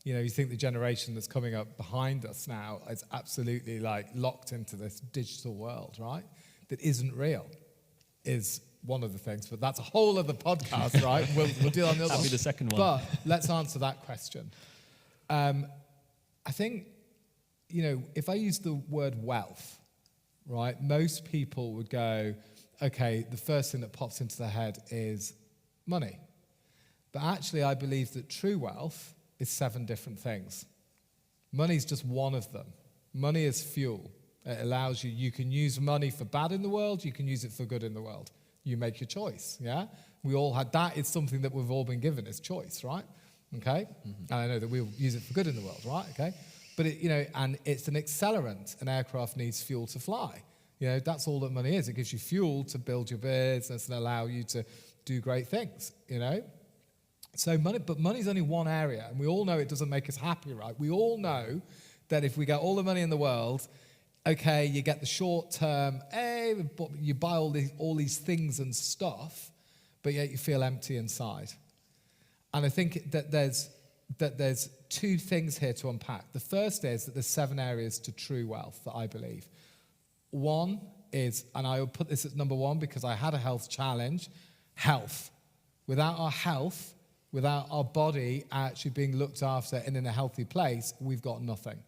You know, you think the generation that's coming up behind us now is absolutely like locked into this digital world, right? That isn't real, is one of the things, but that's a whole other podcast, right? We'll deal on the other That'll one. be the second one. But let's answer that question. I think, you know, if I use the word wealth, right, most people would go, okay, the first thing that pops into their head is money. But actually, I believe that true wealth is 7 different things. Money is just one of them. Money is fuel. It allows you can use money for bad in the world, you can use it for good in the world. You make your choice, yeah? We all had that. It's something that we've all been given as choice, right? Okay? And I know that we'll use it for good in the world, right? Okay? But, and it's an accelerant. An aircraft needs fuel to fly. You know, that's all that money is. It gives you fuel to build your business and allow you to do great things, you know. So money's only one area, and we all know it doesn't make us happy, right? We all know that if we get all the money in the world, okay, you get the short term, hey, you buy all these things and stuff, but yet you feel empty inside. And I think that there's two things here to unpack. The first is that there's 7 areas to true wealth that I believe. One is, and I will put this at number 1 because I had a health challenge, health. Without our health, without our body actually being looked after and in a healthy place, we've got nothing.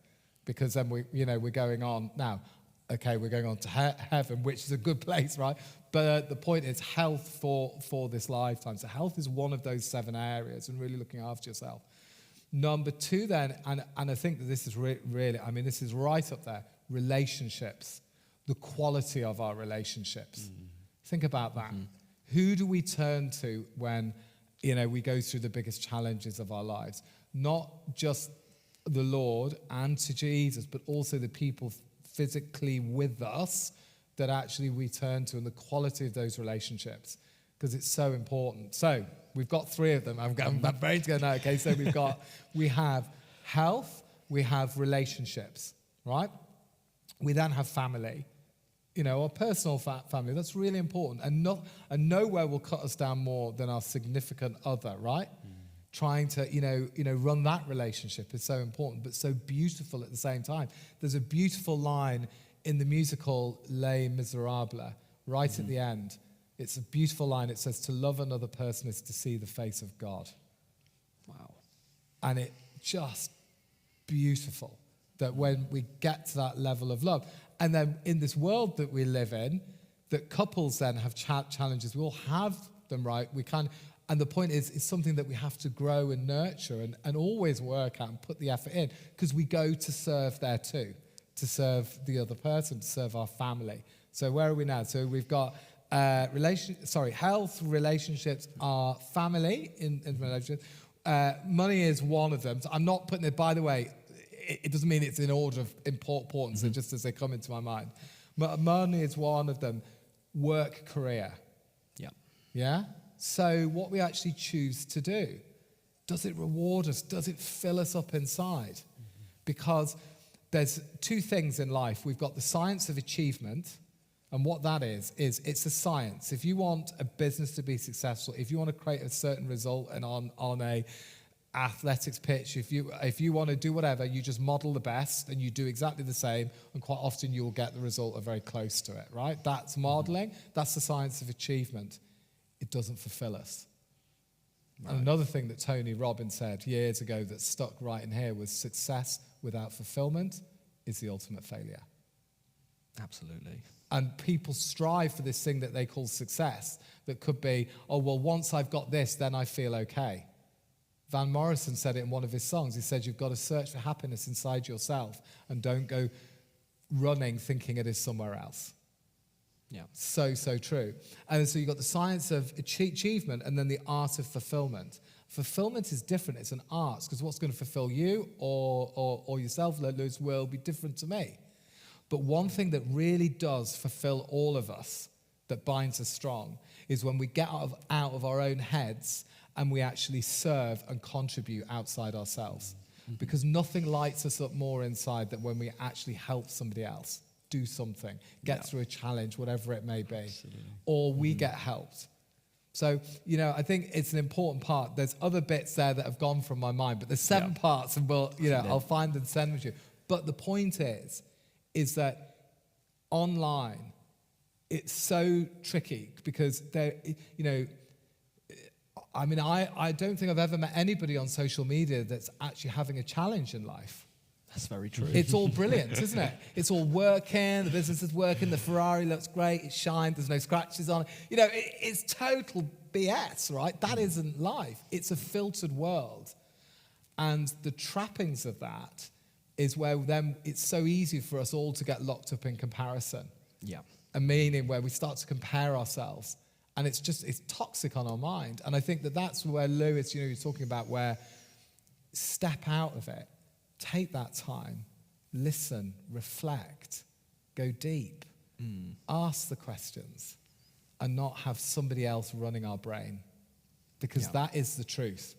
Because then we're going on now. Okay, we're going on to heaven, which is a good place, right? But the point is health for this lifetime. So health is one of those 7 areas, and really looking after yourself. Number 2 then, and I think that this is really, I mean, this is right up there, relationships, the quality of our relationships. Think about that. Who do we turn to when, we go through the biggest challenges of our lives? Not just the Lord and to Jesus, but also the people physically with us that actually we turn to, and the quality of those relationships, because it's so important. So we've got 3 of them. I'm very to go now. Okay, so we have health, we have relationships, right? We then have family, our personal family. That's really important, and nowhere will cut us down more than our significant other, right? Trying to, run that relationship is so important, but so beautiful at the same time. There's a beautiful line in the musical Les Miserables, right at the end. It's a beautiful line. It says, "To love another person is to see the face of God." Wow. And it just beautiful that when we get to that level of love, and then in this world that we live in, that couples then have challenges. We all have them, right? And the point is, it's something that we have to grow and nurture and always work at and put the effort in, because we go to serve there too, to serve the other person, to serve our family. So where are we now? So we've got health, relationships, our family in relationships. Money is one of them. So I'm not putting it, by the way, it doesn't mean it's in order of importance, just as they come into my mind. But money is one of them. Work, career. Yeah. Yeah? So what we actually choose to do, does it reward us? Does it fill us up inside? Because there's 2 things in life. We've got the science of achievement, and what that is it's a science. If you want a business to be successful, if you want to create a certain result and on a athletics pitch, if you want to do whatever, you just model the best and you do exactly the same, and quite often you will get the result or very close to it, right? That's modeling. That's the science of achievement. It doesn't fulfill us. Right. And another thing that Tony Robbins said years ago that stuck right in here was, success without fulfillment is the ultimate failure. Absolutely. And people strive for this thing that they call success, that could be, oh, well, once I've got this, then I feel okay. Van Morrison said it in one of his songs. He said, you've got to search for happiness inside yourself and don't go running thinking it is somewhere else. Yeah. So true. And so you've got the science of achievement and then the art of fulfillment. Fulfillment is different. It's an art, because what's going to fulfill you or yourself, Lewis, will be different to me. But one thing that really does fulfill all of us, that binds us strong, is when we get out of our own heads and we actually serve and contribute outside ourselves. Because nothing lights us up more inside than when we actually help somebody else do something, get through a challenge, whatever it may be. Absolutely. Or we get helped. So, I think it's an important part. There's other bits there that have gone from my mind, but there's 7 parts, and I'll find and send them to you. But the point is that online, it's so tricky, because I don't think I've ever met anybody on social media that's actually having a challenge in life. That's very true. It's all brilliant, isn't it? It's all working, the business is working, the Ferrari looks great, it shines, there's no scratches on it. It's total BS, right? That isn't life. It's a filtered world. And the trappings of that is where then it's so easy for us all to get locked up in comparison. Yeah. A meaning where we start to compare ourselves. And it's toxic on our mind. And I think that's where Lewis, you're talking about, where step out of it. Take that time, listen, reflect, go deep. ask the questions, and not have somebody else running our brain. Because Yeah. that is the truth.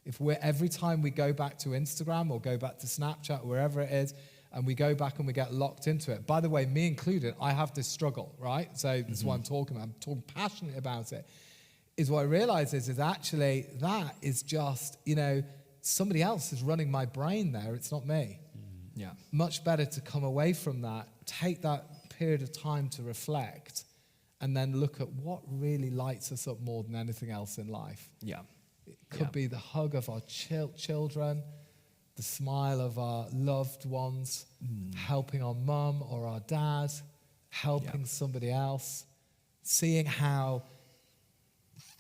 If we're every time we go back to Instagram or go back to Snapchat, wherever it is, and we go back and we get locked into it. By the way, me included, I have this struggle, right? So that's what I'm talking about. I'm talking passionately about it. Is what I realize is actually that is just, somebody else is running my brain there. It's not me. Yeah. Much better to come away from that, take that period of time to reflect, and then look at what really lights us up more than anything else in life. Yeah. It could be the hug of our children, the smile of our loved ones, helping our mum or our dad, helping somebody else, seeing how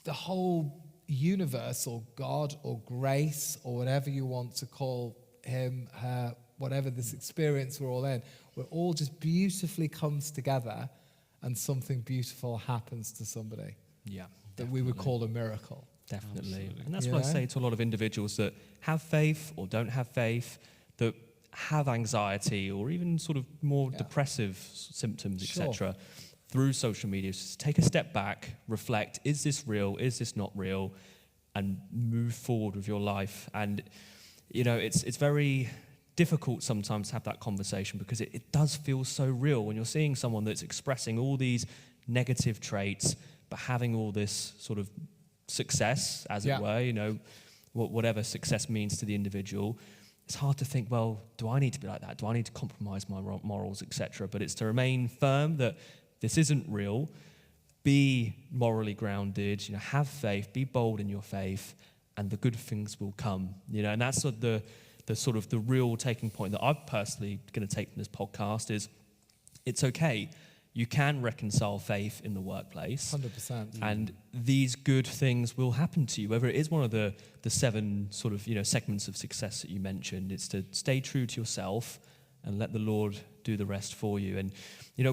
the whole universe or God or grace or whatever you want to call him, her, whatever this experience we're all in, where it all just beautifully comes together and something beautiful happens to somebody Yeah. that we would call a miracle. Definitely. Absolutely. And that's what I Yeah. say to a lot of individuals that have faith or don't have faith, that have anxiety or even sort of more depressive symptoms, Sure. etc., through social media. Just take a step back, reflect, is this real? Is this not real? And move forward with your life. And, it's very difficult sometimes to have that conversation because it does feel so real when you're seeing someone that's expressing all these negative traits, but having all this sort of success, as Yeah. it were, whatever success means to the individual. It's hard to think, well, do I need to be like that? Do I need to compromise my morals, etc.? But it's to remain firm that this isn't real. Be morally grounded, have faith, be bold in your faith, and the good things will come. And that's sort of the real taking point that I'm personally going to take from this podcast is it's okay. You can reconcile faith in the workplace. 100%. And these good things will happen to you, whether it is one of the 7 sort of, segments of success that you mentioned. It's to stay true to yourself and let the Lord do the rest for you. And,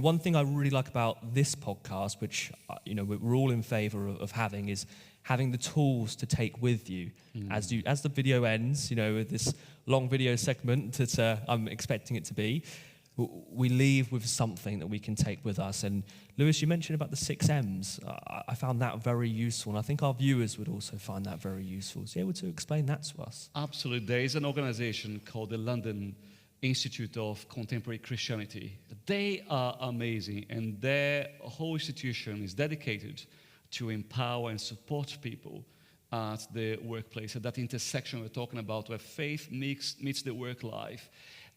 one thing I really like about this podcast, which, we're all in favor of having, is having the tools to take with you as the video ends, with this long video segment that I'm expecting it to be. We leave with something that we can take with us. And Lewis, you mentioned about the 6 M's. I found that very useful, and I think our viewers would also find that very useful. So, able to explain that to us? Absolutely. There is an organization called the London Institute of Contemporary Christianity. They are amazing, and their whole institution is dedicated to empower and support people at the workplace, at that intersection we're talking about where faith meets the work life.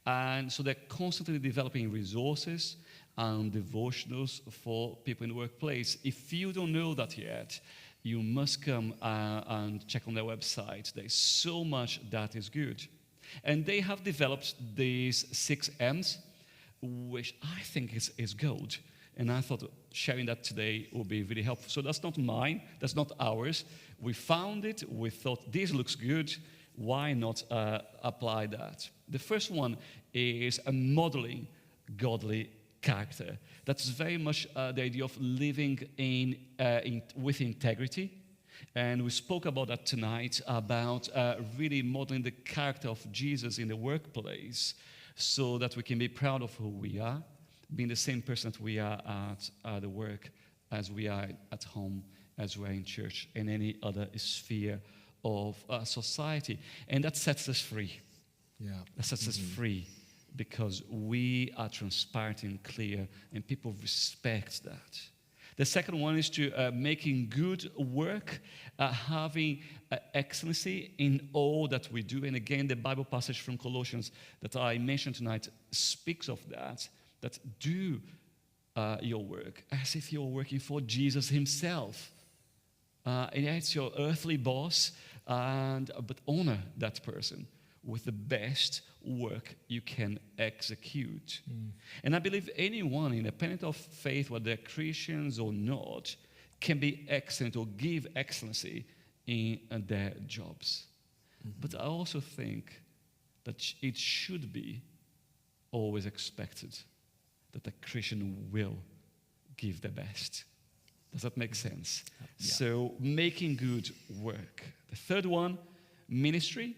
And so they're constantly developing resources and devotionals for people in the workplace. If you don't know that yet, you must come and check on their website. There's so much that is good. And they have developed these 6 M's, which I think is gold. And I thought sharing that today will be really helpful. So that's not mine, that's not ours. We found it, we thought this looks good. Why not apply that? The first one is a modeling godly character. That's very much the idea of living with integrity. And we spoke about that tonight, about really modeling the character of Jesus in the workplace so that we can be proud of who we are, being the same person that we are at the work as we are at home, as we are in church, and any other sphere of society. And that sets us free. Yeah. That sets us free because we are transparent and clear, and people respect that. The second one is to making good work, having excellency in all that we do. And again, the Bible passage from Colossians that I mentioned tonight speaks of that do your work as if you're working for Jesus himself. And it's your earthly boss, but honor that person with the best work you can execute. And I believe anyone, independent of faith, whether they're Christians or not, can be excellent or give excellency in their jobs. But I also think that it should be always expected that a Christian will give their best. Does that make sense? Yeah. So making good work. The third one, ministry,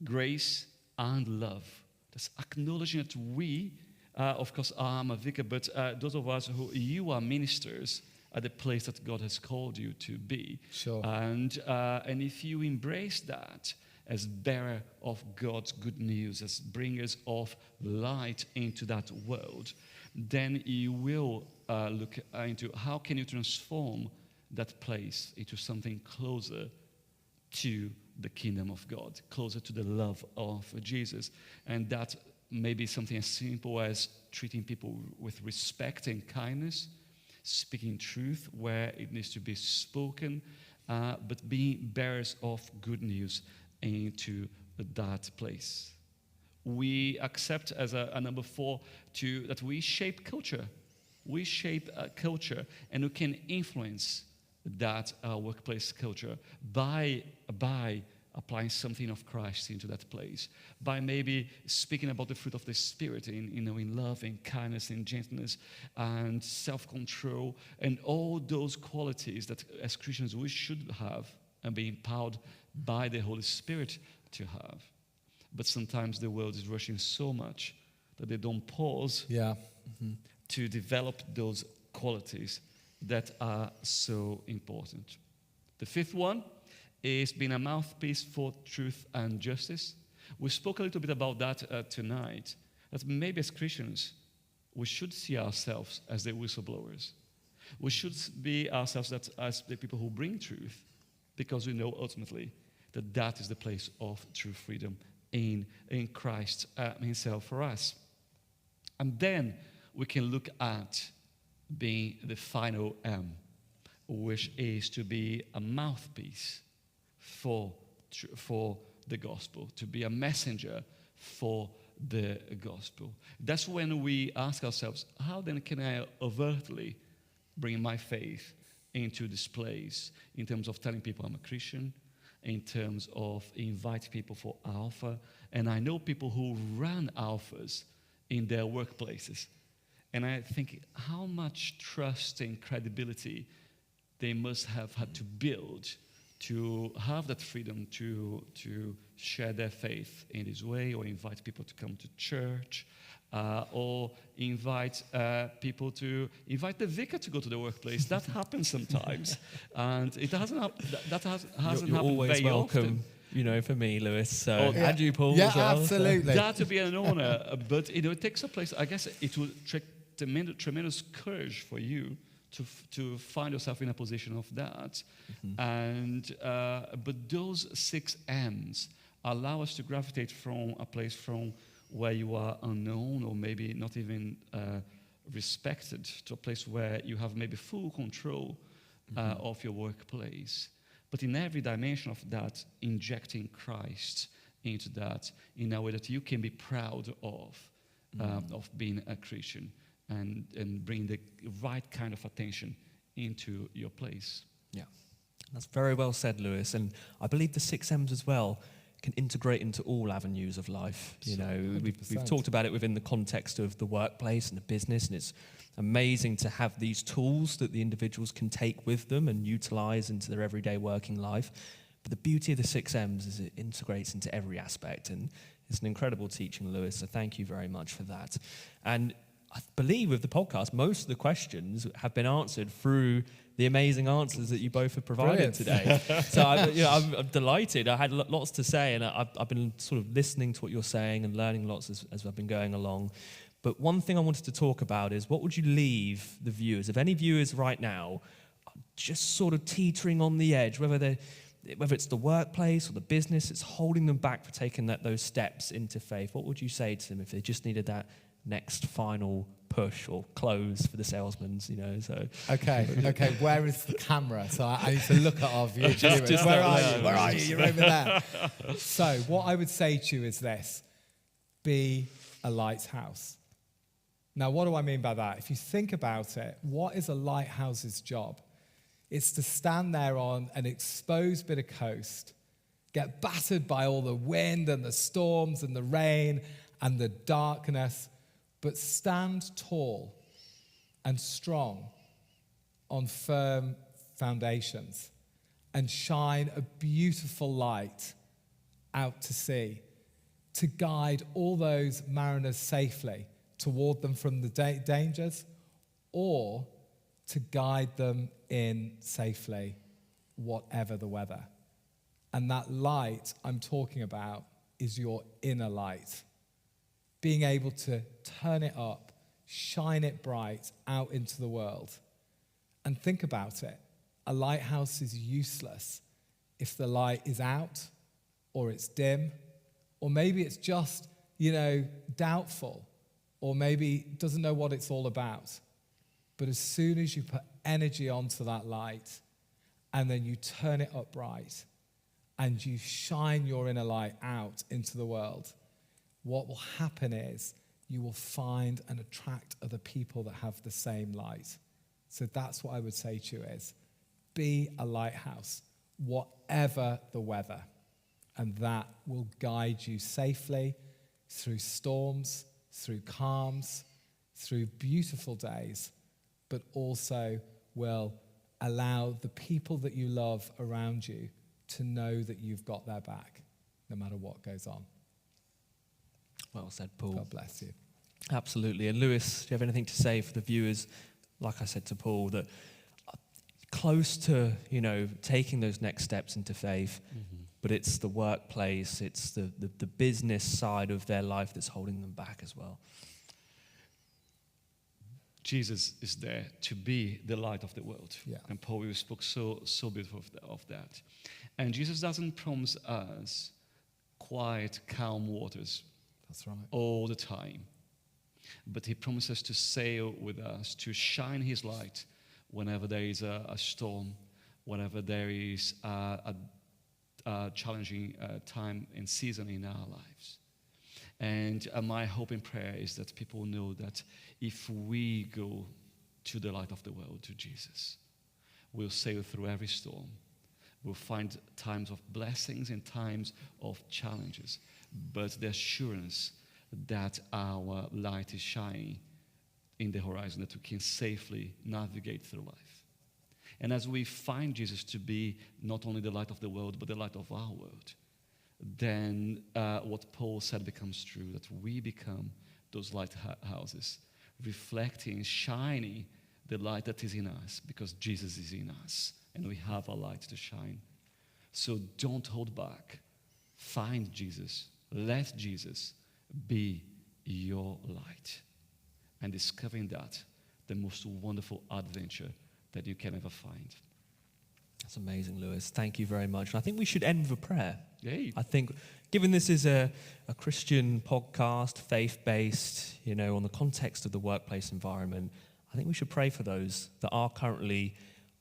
grace, and love. That's acknowledging that we Of course, I'm a vicar, but those of us you are ministers at the place that God has called you to be. Sure. And if you embrace that as bearer of God's good news, as bringers of light into that world, then you will look into how can you transform that place into something closer to the kingdom of God, closer to the love of Jesus. And that may be something as simple as treating people with respect and kindness, speaking truth where it needs to be spoken, but being bearers of good news into that place. We accept as a number 4 that we shape culture. We shape culture, and we can influence that workplace culture by applying something of Christ into that place, by maybe speaking about the fruit of the Spirit in love and kindness and gentleness and self-control and all those qualities that as Christians we should have and be empowered by the Holy Spirit to have. But sometimes the world is rushing so much that they don't pause to develop those qualities that are so important. The 5th one is being a mouthpiece for truth and justice. We spoke a little bit about that tonight, that maybe as Christians, we should see ourselves as the whistleblowers. We should be ourselves as the people who bring truth, because we know ultimately that that is the place of true freedom in Christ himself for us. And then we can look at being the final M, which is to be a mouthpiece for the gospel, to be a messenger for the gospel. That's when we ask ourselves, how then can I overtly bring my faith into this place in terms of telling people I'm a Christian, in terms of invite people for Alpha. And I know people who run Alphas in their workplaces. And I think how much trust and credibility they must have had to build to have that freedom to share their faith in this way, or invite people to come to church, or invite people to invite the vicar to go to the workplace. That happens sometimes, and it hasn't hasn't You're happened always very welcome, often. you know, for me, Lewis. So, Oh, and you, Paul, Yeah, as well. absolutely. That to be an honor, but it takes a place. I guess it will take tremendous courage for you to find yourself in a position of that. And but those 6 M's allow us to gravitate from a place from where you are unknown or maybe not even respected to a place where you have maybe full control of your workplace. But in every dimension of that, injecting Christ into that in a way that you can be proud of being a Christian. And bring the right kind of attention into your place. Yeah, that's very well said, Lewis. And I believe the 6 M's as well can integrate into all avenues of life. You know, we've talked about it within the context of the workplace and the business, and it's amazing to have these tools that the individuals can take with them and utilize into their everyday working life. But the beauty of the 6 M's is it integrates into every aspect, and it's an incredible teaching, Lewis, so thank you very much for that. And I believe with the podcast, most of the questions have been answered through the amazing answers that you both have provided today. So I'm delighted. I had lots to say, and I've been sort of listening to what you're saying and learning lots as I've been going along. But one thing I wanted to talk about is, what would you leave the viewers, if any viewers right now are just sort of teetering on the edge, whether it's the workplace or the business, it's holding them back for taking those steps into faith. What would you say to them if they just needed that next final push or close for the salesmen, you know? So Okay. Where is the camera? So I need to look at our viewers. Just Where that are you? You're over there. So what I would say to you is this: be a lighthouse. Now, what do I mean by that? If you think about it, what is a lighthouse's job? It's to stand there on an exposed bit of coast, get battered by all the wind and the storms and the rain and the darkness, but stand tall and strong on firm foundations and shine a beautiful light out to sea to guide all those mariners safely to ward them from the dangers, or to guide them in safely, whatever the weather. And that light I'm talking about is your inner light. Being able to turn it up, shine it bright out into the world. And think about it. A lighthouse is useless if the light is out, or it's dim, or maybe it's just, doubtful, or maybe doesn't know what it's all about. But as soon as you put energy onto that light, and then you turn it up bright, and you shine your inner light out into the world, what will happen is you will find and attract other people that have the same light. So that's what I would say to you is, be a lighthouse, whatever the weather. And that will guide you safely through storms, through calms, through beautiful days, but also will allow the people that you love around you to know that you've got their back, no matter what goes on. Well said, Paul. God bless you. Absolutely. And Lewis, do you have anything to say for the viewers, like I said to Paul, that are close to, taking those next steps into faith, but it's the workplace, it's the business side of their life that's holding them back as well? Jesus is there to be the light of the world. Yeah. And Paul, you spoke so beautiful of that. And Jesus doesn't promise us quiet, calm waters That's right. all the time. But he promises to sail with us, to shine his light whenever there is a storm, whenever there is a challenging time and season in our lives. And my hope and prayer is that people know that if we go to the light of the world, to Jesus, we'll sail through every storm. We'll find times of blessings and times of challenges, but the assurance that our light is shining in the horizon, that we can safely navigate through life. And as we find Jesus to be not only the light of the world, but the light of our world, then what Paul said becomes true, that we become those lighthouses, reflecting, shining the light that is in us, because Jesus is in us, and we have a light to shine. So don't hold back. Find Jesus. Let Jesus be your light. And discovering that, the most wonderful adventure that you can ever find. That's amazing, Lewis. Thank you very much. And I think we should end with a prayer. Yay. I think, given this is a Christian podcast, faith-based, on the context of the workplace environment, I think we should pray for those that are currently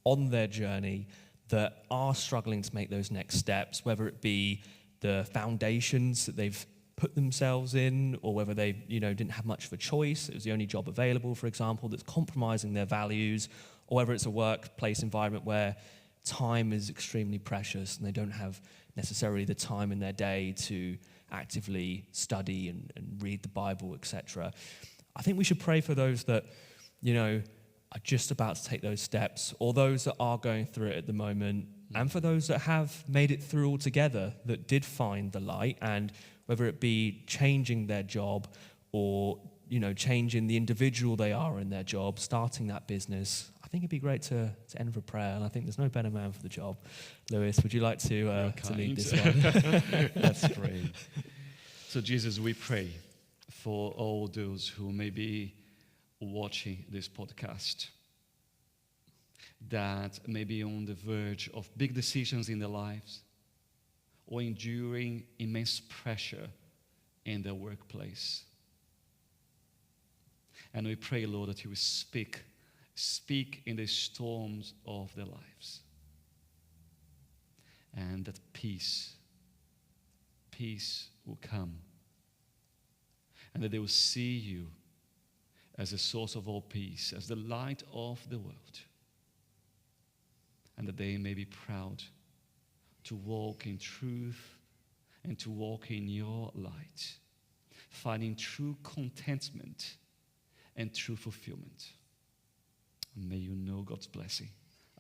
on their journey, that are struggling to make those next steps, whether it be the foundations that they've put themselves in, or whether they, didn't have much of a choice. It was the only job available, for example, that's compromising their values, or whether it's a workplace environment where time is extremely precious and they don't have necessarily the time in their day to actively study and read the Bible, etc. I think we should pray for those that, are just about to take those steps, or those that are going through it at the moment, and for those that have made it through altogether, that did find the light, and whether it be changing their job or, changing the individual they are in their job, starting that business. I think it'd be great to end with a prayer, and I think there's no better man for the job. Lewis, would you like to lead this one? That's great. So, Jesus, we pray for all those who may be watching this podcast, that may be on the verge of big decisions in their lives, or enduring immense pressure in their workplace. And we pray, Lord, that you will speak in the storms of their lives. And that peace will come. And that they will see you as a source of all peace, as the light of the world. And that they may be proud to walk in truth and to walk in your light, finding true contentment and true fulfillment. And may you know God's blessing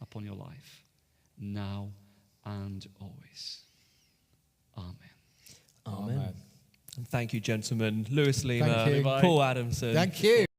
upon your life, now and always. Amen. Amen. And thank you, gentlemen. Lewis Lima, you. Paul Adamson. Thank you.